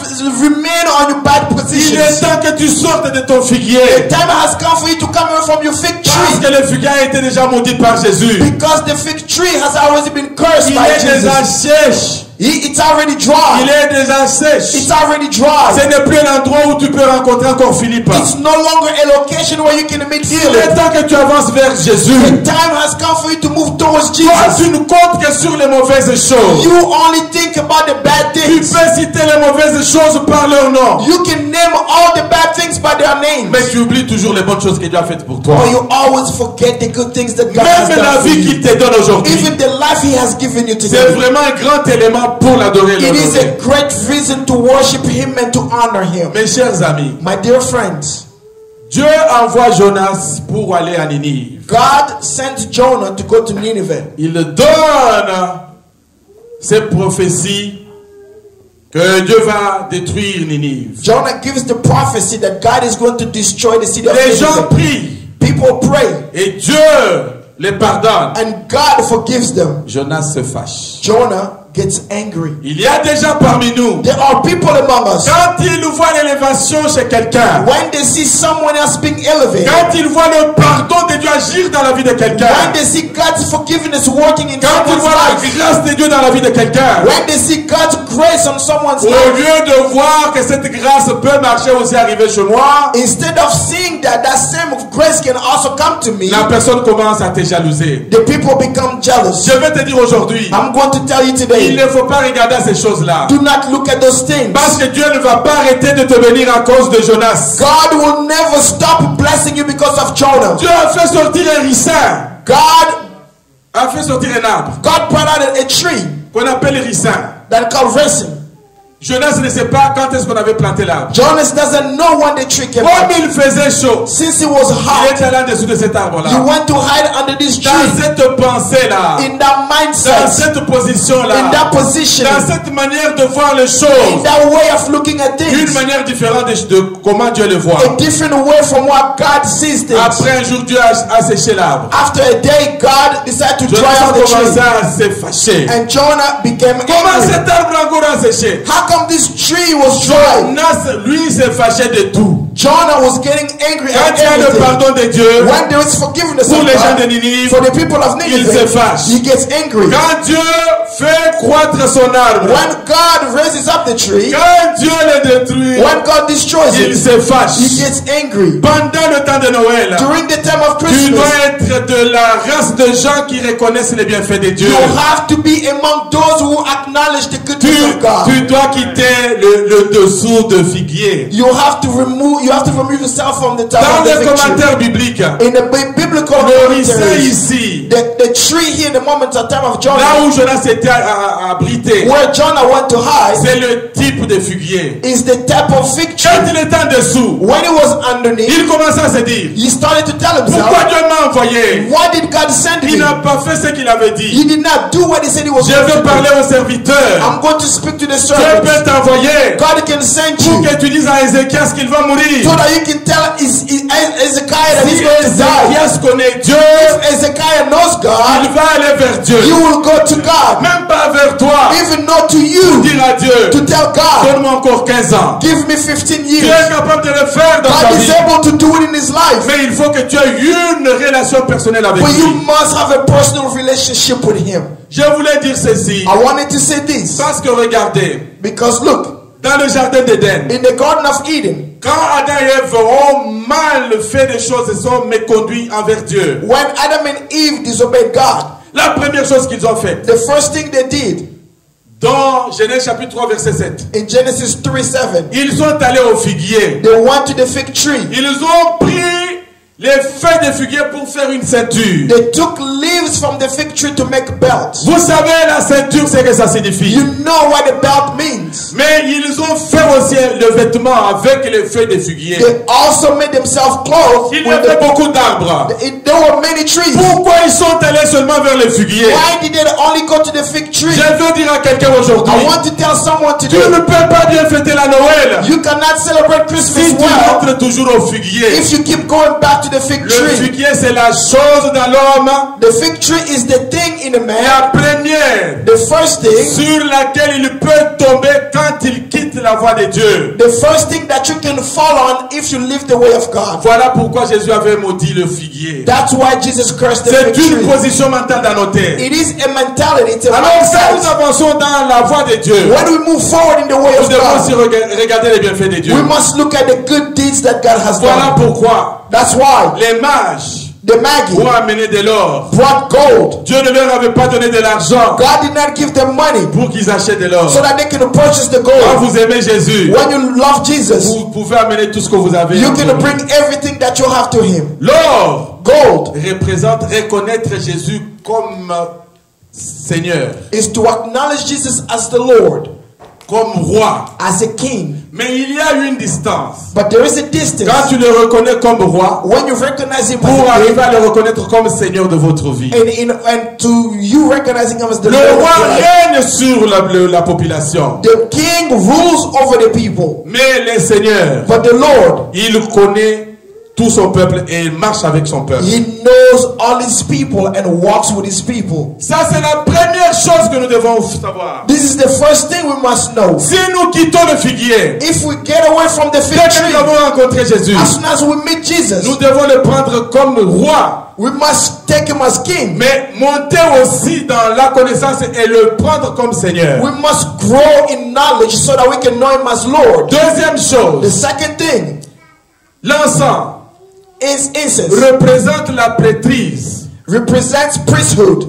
remain on your bad Il est positions. temps que tu sortes de ton The figuier. time has come for you to come away from your fig Parce tree, que le figuier a été déjà maudit par Jésus. because the fig tree has already been cursed Il by est déjà Jesus. sèche. It's already Il dry. est déjà sèche. It's already dry. Ce n'est plus un endroit où tu peux rencontrer encore Philippe. It's no longer a location where you can meet Il Philip. est temps que tu avances vers Jésus. The time has come for you to move towards Toi, Jesus. tu ne comptes que sur les mauvaises choses. You only think about the bad Tu things. peux citer les mauvaises choses par leur nom. You can name all the bad things by their names. Mais tu oublies toujours les bonnes choses que Dieu a faites pour toi. But you always forget the good things that God has Même la done for vie you. qu'il te donne aujourd'hui. Even the life He has given you C'est today. vraiment un grand élément pour l'adorer. It is a l'honorer. great reason to worship Him and to honor Him. Mes chers amis, My dear friends, Dieu envoie Jonas pour aller à Ninive. God sent Jonah to go to Nineveh. Il donne cette prophétie que Dieu va détruire Ninive. Jonah gives the prophecy that God is going to destroy the city of Les gens Nineveh. prient People pray et Dieu les pardonne. and God forgives them. Jonas se fâche. Jonah gets angry. Il y a des gens parmi nous, There are people among us, quand ils voient l'élévation chez quelqu'un, when they see someone else being elevated, quand ils voient le pardon de Dieu agir dans la vie de quelqu'un, when they see God's forgiveness working in quand ils someone's voient la life, grâce de Dieu dans la vie de quelqu'un, when they see God's grace on someone's au life, lieu de voir que cette grâce peut marcher aussi arriver chez moi, instead of seeing that that same grace can also come to me, la personne commence à te jalouser. the people become jealous. Je vais te dire aujourd'hui, I'm going to tell you il today, ne faut pas regarder à ces choses-là. do not look at those things. Parce que Dieu ne va pas arrêter de te bénir à cause de Jonas. God will never stop blessing you because of Jonah. Dieu a fait sortir un ricin, God a fait sortir un arbre brought out a tree qu'on appelle le ricin. that called resin. Jonas ne sait pas quand est-ce qu'on avait planté l'arbre. Jonas doesn't know when the tree came Comme up. il faisait chaud, Since it was il hot, était allé en dessous de cet arbre-là. he went to hide under this Dans tree. cette pensée-là, In that dans mindset, cette position-là, in that position, dans cette manière de voir les in choses, that way of looking at d'une things, manière différente de comment Dieu le voit. a different way from what God sees things. Après un jour, Dieu a séché l'arbre. After a day, God decided to dry Jonas up the commença tree. à se fâcher. And Jonah became Comment angry. cet arbre encore a séché? How come this tree was dry? Jonas, lui, s'est fâché de tout. Jonah was getting angry Quand at il y a le everything. pardon de Dieu, When there is forgiveness pour of les gens de God, Ninive, for the people of il se Nineveh, fâche. he gets angry. Quand Dieu fait croître son arbre, When God raises up the tree, quand Dieu le détruit, when God destroys il it, se fâche. he gets angry. Pendant le temps de Noël, During the time of tu Christmas, dois être de la race de gens qui reconnaissent les bienfaits de Dieu. you have to be among those who acknowledge the goodness of God. Tu dois quitter le dessous de figuier. You have to remove yourself from the top Dans of the les fig tree. commentaires bibliques, In the biblical le ricin commentaries, ici, the tree here in the moment of time of là Jonah, où Jonas était abrité, where Jonah went to hide, c'est le type de figuier. is the type of fig tree. Quand il était en dessous, When he was underneath, il commença à se dire, he started to tell pourquoi himself, Dieu m'a envoyé? why did God send Il me? n'a pas fait ce qu'il avait dit. He did not do what he said he was Je going veux to parler do. aux serviteurs. I'm going to speak to the Dieu servants. peut t'envoyer God can send pour you que tu dises à Ézéchias qu'il va mourir. so that you can tell Ezekiah that he's Si going to die. Ézéchias connaît Dieu, If Ezekiah knows il God, va aller vers Dieu. you will go to God. Même pas vers toi. Even not to you, Dire à Dieu, to tell God, donne-moi encore 15 ans. give me 15 Dieu years. est capable de le faire dans ta God is vie. able to do it in his life. Mais il faut que tu aies une relation personnelle avec But you lui. must have a personal relationship with him. Je voulais dire ceci. I wanted to say this Parce que regardez, because look, dans le jardin d'Éden, in the Garden of Eden, quand Adam et Ève ont mal fait des choses et sont méconduits envers Dieu, when Adam and Eve disobeyed God, la première chose qu'ils ont faite, the first thing they did dans Genèse chapitre 3 verset 7, in Genesis 3:7, ils sont allés au figuier. they went to the fig tree. Ils ont pris les feuilles de figuier pour faire une ceinture. They took leaves from the fig tree to make belts. Vous savez la ceinture, c'est que ça signifie. You know what the belt means. Mais ils ont fait aussi le vêtement avec les feuilles de figuier. They also made themselves clothes Il y with avait beaucoup d'arbres. there were many trees. Pourquoi ils sont allés seulement vers les figuiers? Why did they only go to the fig tree? Je veux dire à quelqu'un aujourd'hui, I want to tell someone tu today, ne peux pas bien fêter la Noël you cannot celebrate Christmas si tu well rentres toujours au figuier. if you keep going back to the fig Le tree. figuier, c'est la chose dans l'homme, The fig tree is the thing in a man, la première the first thing, sur laquelle il peut tomber quand il quitte la voie de Dieu. the first thing that you can fall on if you leave the way of God. Voilà pourquoi Jésus avait maudit le figuier. That's why Jesus cursed the C'est fig une tree. position mentale dans nos têtes. It is a mentality, it's a Alors quand nous mindset. avançons dans la voie de Dieu, When we move forward in the way nous of devons aussi God, regarder les bienfaits de Dieu. we must look at the good deeds that God has Voilà done. pourquoi That's why les mages the Magi ont amené de l'or. brought gold. Dieu ne leur avait pas donné de l'argent God did not give them money pour qu'ils achètent de l'or. so that they can purchase the Quand gold. vous aimez Jésus, When you love Jesus, vous pouvez amener tout ce que vous avez. you entre can vous. bring everything that you have to Him. L'or Gold représente reconnaître Jésus comme Seigneur, is to acknowledge Jesus as the Lord, comme roi. as a king. Mais il y a une distance. But there is a distance. Quand tu le reconnais comme roi, When you recognize Him pour as a arriver king, à le reconnaître comme Seigneur de votre vie. and to you recognizing Him as the Le Lord of roi your life. règne sur la population. The king rules over the people, Mais le Seigneur, but the Lord, il connaît tout son peuple et il marche avec son peuple. He knows all His people and walks with His people. Ça, c'est la première chose que nous devons savoir. This is the first thing we must know. Si nous quittons le figuier, If we get away from the fig dès que tree, nous avons rencontré Jésus, as soon as we meet Jesus, nous devons le prendre comme roi, we must take Him as king. mais monter aussi dans la connaissance et le prendre comme Seigneur. We must grow in knowledge so that we can know Him as Lord. Deuxième The chose, second thing l'encens is incense. représente la prêtrise, Represents priesthood,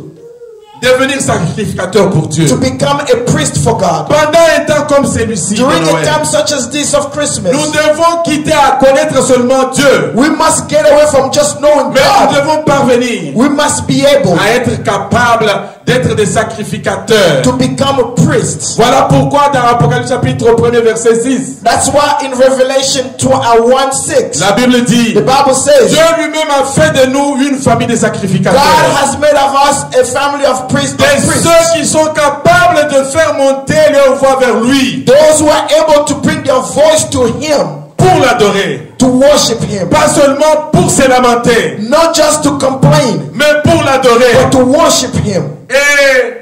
devenir sacrificateur pour Dieu. to become a priest for God. Pendant un temps comme celui-ci de During a Noël, time such as this of Christmas, nous devons quitter à connaître seulement Dieu, we must get away from just knowing mais nous God. devons parvenir We must be able à être capable d'être des sacrificateurs. to become a priest. Voilà pourquoi dans Apocalypse chapitre 1 verset 6, That's why in Revelation 1:6, la Bible dit, the Bible says, Dieu lui-même a fait de nous une famille de sacrificateurs. God has made of us a family of priests. Et ceux qui sont capables de faire monter leur voix vers lui Those who are able to bring their voice to Him, pour l'adorer. to worship Him, Pas seulement pour se lamenter, not just to complain, mais pour l'adorer. but to worship Him. Et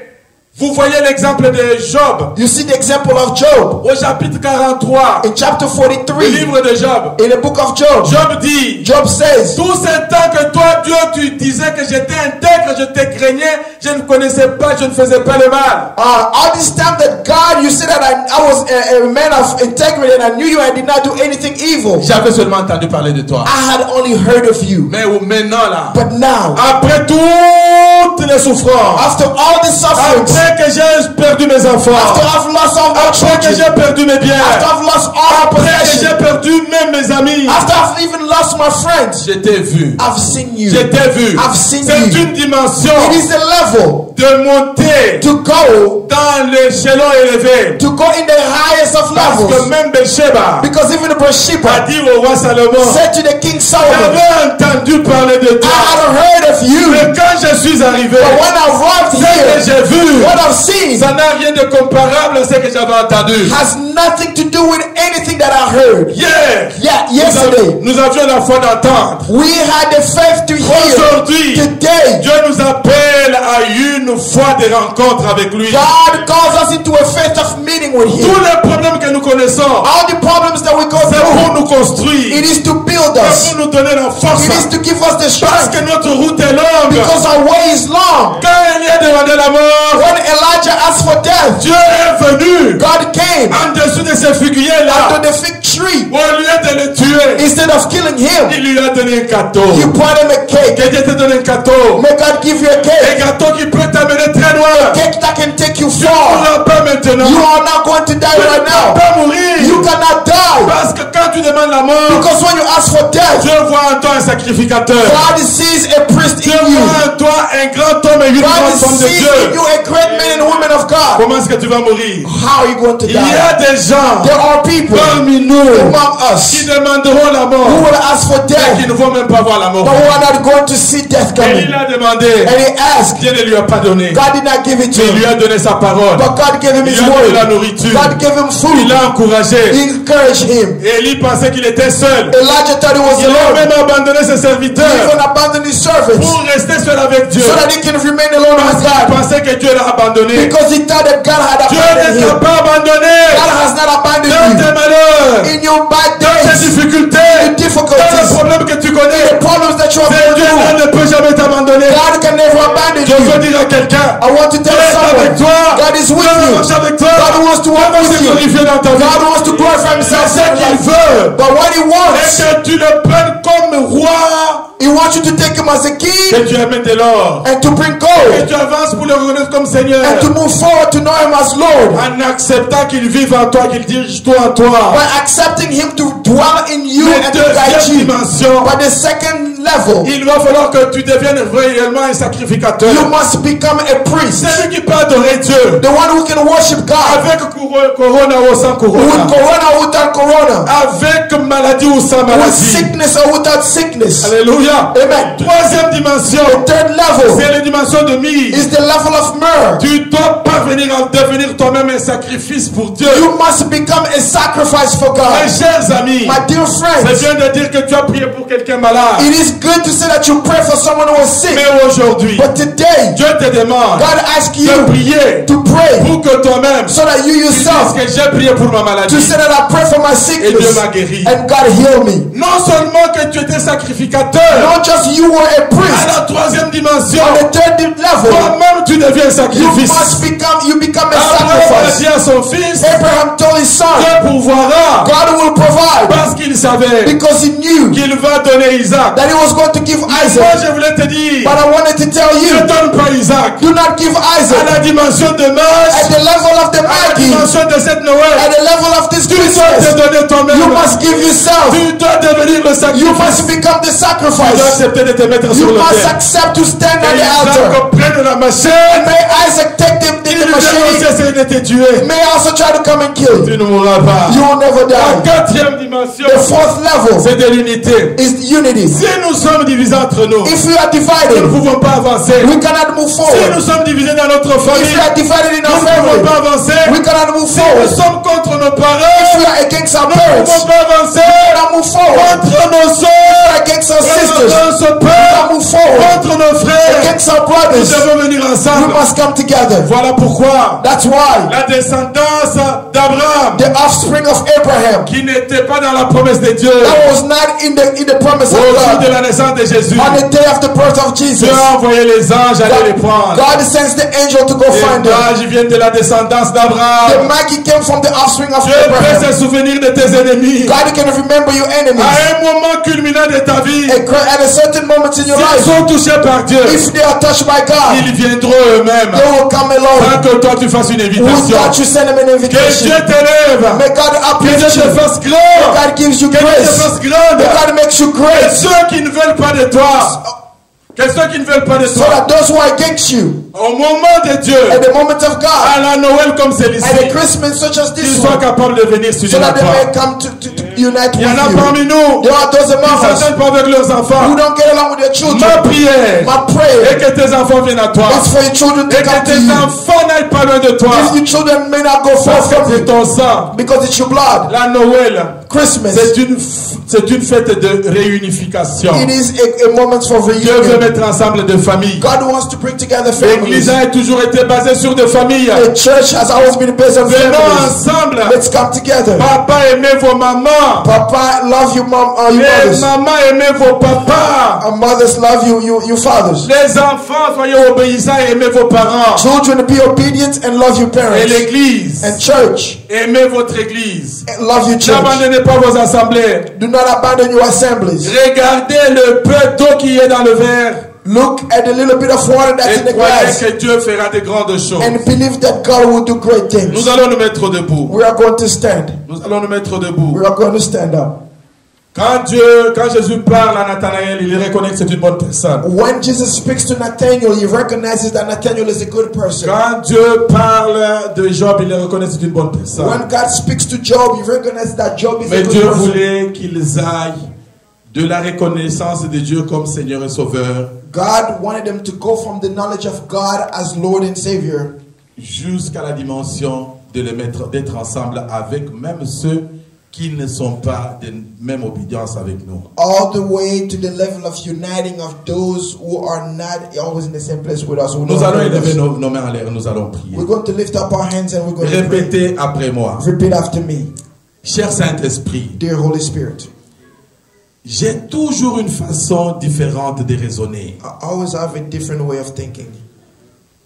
vous voyez l'exemple de Job You see the example of Job au chapitre 43, in chapter le 43 livre de Job. in the book of Job. Job dit, Job says, tout ce temps que toi, Dieu, tu disais que j'étais intègre, je te craignais, je ne connaissais pas, je ne faisais pas le mal. all this time that God, you said that I was a man of integrity and I knew you, I did not do anything evil. J'avais seulement entendu parler de toi. I had only heard of you. Mais maintenant là, But now, après toutes les souffrances, after all the sufferings, après que j'ai perdu mes enfants, after I've lost all my après que children, j'ai perdu mes biens, after I've lost all my après que j'ai possessions, perdu même mes amis, after I've even lost my friends, je t'ai vu. I've seen you. Je t'ai vu. I've seen C'est you. une dimension It is the level de monter to go dans l'échelon élevé. in the highest of Parce que levels. même Bathsheba Because even a Bathsheba dit au roi Salomon, said to the king Solomon, j'avais entendu parler de I toi. had heard of you, Mais quand je suis arrivé, but when I arrived ce que here, j'ai vu, what I've seen ça n'a rien de comparable à ce que j'avais entendu. has nothing to do with anything that I heard. Hier, Yeah, yesterday, nous avions la foi d'entendre. we had the faith to hear. Aujourd'hui, Today, Dieu nous appelle à une fois de rencontre avec lui. God calls us into a faith of meeting with Tous Him. les problèmes que nous connaissons, All the problems that we go c'est pour through, nous construire. it is to build C'est us. pour nous donner la force. It is to give us the Parce strength. que notre route est longue. Because our way is long. Quand Élie a demandé la mort, When Elijah asked for death, Dieu est venu God came en dessous de ces figuiers là. under the fig tree. Au lieu de le tuer, Instead of killing him, il lui a donné un gâteau. He brought him a cake. Que Dieu te donne un gâteau. May God give you a Un cake. gâteau qui peut t'amener très loin. Cake that can take you Tu ne far. pourras pas maintenant. You are not going to die Tu ne right pourras now. pas mourir. You cannot die. Parce que quand tu demandes la mort, Because when you ask for death, Dieu voit en toi un sacrificateur. God sees a priest Dieu in you. voit en toi un grand homme et une God grande femme de sees in Dieu. you a great man and woman of God. Comment est-ce que tu vas mourir? How are you going to Il y die? a des gens There are people parmi nous among qui us demanderont la who mort will ask for et qui death, ne vont même pas voir la mort. but who are not going to see death Et coming. il a demandé, And he asked, Dieu ne lui a pas donné. God did not give it to Il lui him, a donné sa parole. but God gave him Il his lui a donné la word. nourriture. God gave him Il food. l'a encouragé. He encouraged him. Et Élie pensait qu'il était seul. Elijah thought he was Il a alone. même abandonné ses He serviteurs even abandoned his servants pour rester seul avec Dieu. so that he can remain alone with Il God. pensait que Dieu l'a abandonné. Because he thought that God had Dieu abandoned ne t'a him. pas abandonné. God has not Dans abandoned tes malheurs, you. In your bad dans tes days, difficultés, the dans les difficulties, problèmes que tu the connais, problems that you have c'est gone Dieu through, ne peut jamais t'abandonner. God can never abandon Je veux you. dire à quelqu'un, I want to Dieu tell est someone, avec toi. God is Dieu with veut you. marcher avec toi. God wants to walk Dieu with veut se you. glorifier dans ta vie. God wants to glorify Mais himself ce in your qu'il life. veut, But what he est wants, que tu le prennes comme roi, he wants you to take him as a que king tu amènes de l'or, and to bring et gold tu avances pour le reconnaître comme Seigneur, and to move forward to know him as Lord. en acceptant qu'il vive en toi, qu'il dirige toi en toi. By accepting him to dwell in you Mais and to guide deuxième you. dimension, But the second level, il va falloir que tu deviennes réellement un sacrificateur. you must become a priest. Celui qui peut adorer Dieu The one who can worship God avec corona ou sans with corona, corona or without corona, avec maladie ou sans with maladie. sickness or without sickness. Alléluia. Amen. Troisième dimension, The third level c'est la dimension de mise. is the level of myrrh. Tu dois parvenir à devenir toi-même un sacrifice pour Dieu. You must become a sacrifice for Mes God. chers amis, My dear c'est friends, bien de dire que tu as prié pour quelqu'un malade. it is good to say that you pray for someone who is sick. Mais aujourd'hui, But today, Dieu te demande God asks de you prier to pray pour que toi-même so that you tu dises yourself que j'ai prié pour ma to maladie say that I pray for my et Dieu sickness m'a guéri. and God heal me. Non seulement que tu étais sacrificateur, Not just you were a à priest. la troisième dimension, On the third level, toi-même tu deviens un you sacrifice. must become a Abraham a sacrifice. dit à son fils, Abraham told his son, Dieu pourvoira, God will provide, parce qu'il savait because he knew qu'il va donner Isaac. that he was going to give Moi Isaac. je voulais te dire, But I wanted to tell ne you, donne pas Isaac do not give à Isaac la dimension de Mâche, at the level of the à la Maggie, dimension de cette at Noël. the level of this Tu dois te Christmas. donner toi-même. You must give yourself. Tu dois devenir le You sacrifice. must become the Tu sacrifice. sacrifice. accepter de te mettre sur You le must terre. accept to stand on Et the altar. Isaac prenne la machine. And may Isaac take the Il vient aussi machine. essayer de te tuer. May also try to come and kill Tu you. ne mourras pas. You will never La die. quatrième dimension, The fourth level c'est de l'unité. is unity. Si nous sommes divisés entre nous, If we are nous ne divided, pouvons pas avancer. we cannot move Si nous forward. sommes divisés dans notre If famille, we are divided in nous our ne pouvons family, pas avancer. we cannot move Si nous forward. sommes contre nos If parents, we are against our nous ne parents, pouvons pas avancer. we cannot move forward. Contre nos If we soeurs, are against our sisters, contre we nos pères, cannot move forward. contre nos frères, Against our nous brothers, devons venir we ensemble. must come together. Voilà pourquoi That's why la descendance d'Abraham, the offspring of Abraham, qui n'était pas dans la promesse de Dieu, that was not in the promise au of jour de God, la naissance de Jésus, on the day of the birth of Jesus, Dieu a envoyé les anges aller les prendre. God sends the angel to go Les find them. mages viennent de la descendance The d'Abraham. Maggie came from the offspring of Dieu peut Abraham. se souvenir de tes ennemis. God can remember your enemies. À un moment culminant de ta vie, At a certain moment in your s'ils life, sont touchés par Dieu, if they are touched by God, ils viendront eux-mêmes. they will come along. Sans que toi tu fasses une invitation. Without you send them an Que invitation. Dieu t'élève. May God Que Dieu uplift te you. fasse grand. God gives you Que Dieu te grace. fasse grande. May God makes you Et great. ceux qui ne veulent pas de toi, que ceux qui ne veulent pas de So toi, that those who are against you, au moment de Dieu, at the moment of God, à la Noël comme at a celui-ci, Christmas such as qu'ils this soient one, capables de venir so s'unir à that they toi. may come to unite Il y with en a you. parmi nous There are those qui among ne us s'entendent pas avec leurs who enfants. don't get along with their children. Ma prière My est prayer que tes enfants viennent à toi. is for your children to Et come que to tes you. enfants n'aillent pas loin de toi. If your children may not go far Parce que from c'est you, ton sang. because it's your blood. La Noël, Christmas, c'est une fête de réunification. it is a moment for Dieu veut reunion. mettre ensemble des familles. God wants to bring together L'Église families. a toujours été basée sur des familles. The church has always been based on Venons families. ensemble. Let's come together. Papa aimez vos mamans. Papa, love your mom, your Les mothers. mamans aimez vos papas. Our mothers love your fathers. Les enfants, soyez obéissants et aimez vos parents. Children, be obedient and love your Et parents. l'Église, And church, aimez votre Église. love your church. N'abandonnez pas vos assemblées. Do not abandon your assemblies. Regardez le peu d'eau qui est dans le verre. Look at the little bit of water that's in Et the croyez glass que Dieu fera de grandes choses. and believe that God will do great things. Nous allons nous mettre debout. We are going to stand. Nous allons nous mettre debout. We are going to stand up. Quand Jésus parle à Nathanaël, il reconnaît que c'est une bonne personne. When Jesus speaks to Nathaniel, he recognizes that Nathaniel is a good person. Quand Dieu parle de Job, il reconnaît que c'est une bonne personne. When God speaks to Job, he recognizes that Job is a Mais good Dieu person. voulait qu'ils aillent de la reconnaissance de Dieu comme Seigneur et Sauveur God wanted them to go from the knowledge of God as Lord and Savior jusqu'à la dimension de les mettre, d'être ensemble avec même ceux qui ne sont pas de même obédience avec nous. all the way to the level of uniting of those who are not always in the same place with us. Who Nous don't allons know élever us. nos mains en l'air, nous allons prier. We're going to lift up our hands and we're going to pray. Répétez après moi. Repeat after me. Cher Saint-Esprit, Dear Holy Spirit, j'ai toujours une façon différente de raisonner. I always have a different way of thinking.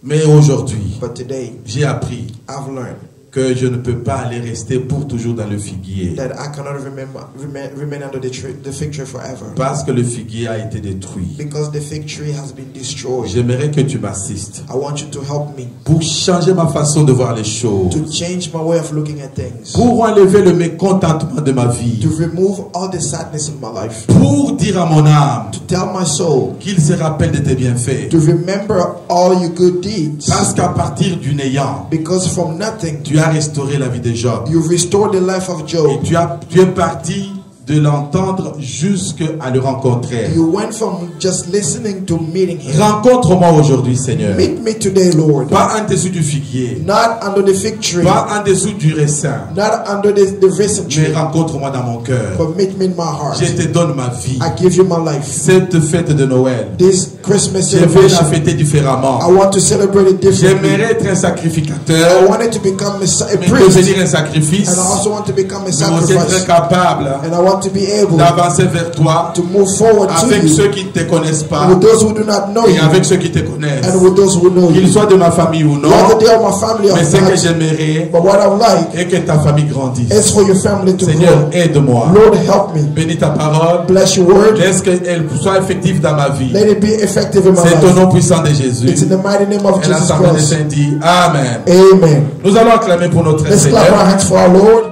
Mais aujourd'hui, But today, j'ai appris I've learned que je ne peux pas aller rester pour toujours dans le figuier. that I cannot remain under the fig tree forever. Parce que le figuier a été détruit. Because the fig tree has been destroyed. J'aimerais que tu m'assistes I want you to help me pour changer ma façon de voir les choses, to change my way of looking at things. pour enlever le mécontentement de ma vie, To remove all the sadness in my life. pour dire à mon âme To tell my soul qu'il se rappelle de tes bienfaits. to remember all your good deeds. Parce qu'à partir du néant, Because from nothing, tu as restauré la vie de Job. you restored the life of Et Job. tu es parti de l'entendre jusqu'à le rencontrer. You went from just listening to meeting him. Rencontre-moi aujourd'hui, Seigneur. Meet me today, Lord. Pas en dessous du figuier, Not under the fig tree. pas en dessous du raisin, Not under the raisin mais tree. rencontre-moi dans mon cœur. But meet me in my heart. Je te donne ma vie. I give you my life. Cette fête de Noël, This Christmas je vais la celebration, fêter différemment. I want to celebrate it differently. J'aimerais être un I sacrificateur, wanted to become a mais priest. devenir un sacrifice. And I also want to become a Mais aussi être sacrifice. capable And I want to be able d'avancer vers toi to move forward to avec you ceux qui ne te connaissent pas with those who do not know et you avec ceux qui te connaissent. and with those who know Qu'ils you. soient de ma famille ou non, Whether they are my family or mais ce que not, j'aimerais but what I would like est que ta famille grandisse. is for your family to Seigneur, grow. aide-moi. Lord, help me. Bénis ta parole. Bless your word. Laisse qu'elle soit effective dans ma vie. Let it be effective in my C'est au life. nom puissant de Jésus. It's in the mighty name of Et Jesus l'Assemblée des Christ. saints dit Amen. Amen. Nous allons acclamer pour notre Let's clap our Seigneur. hands for our Lord.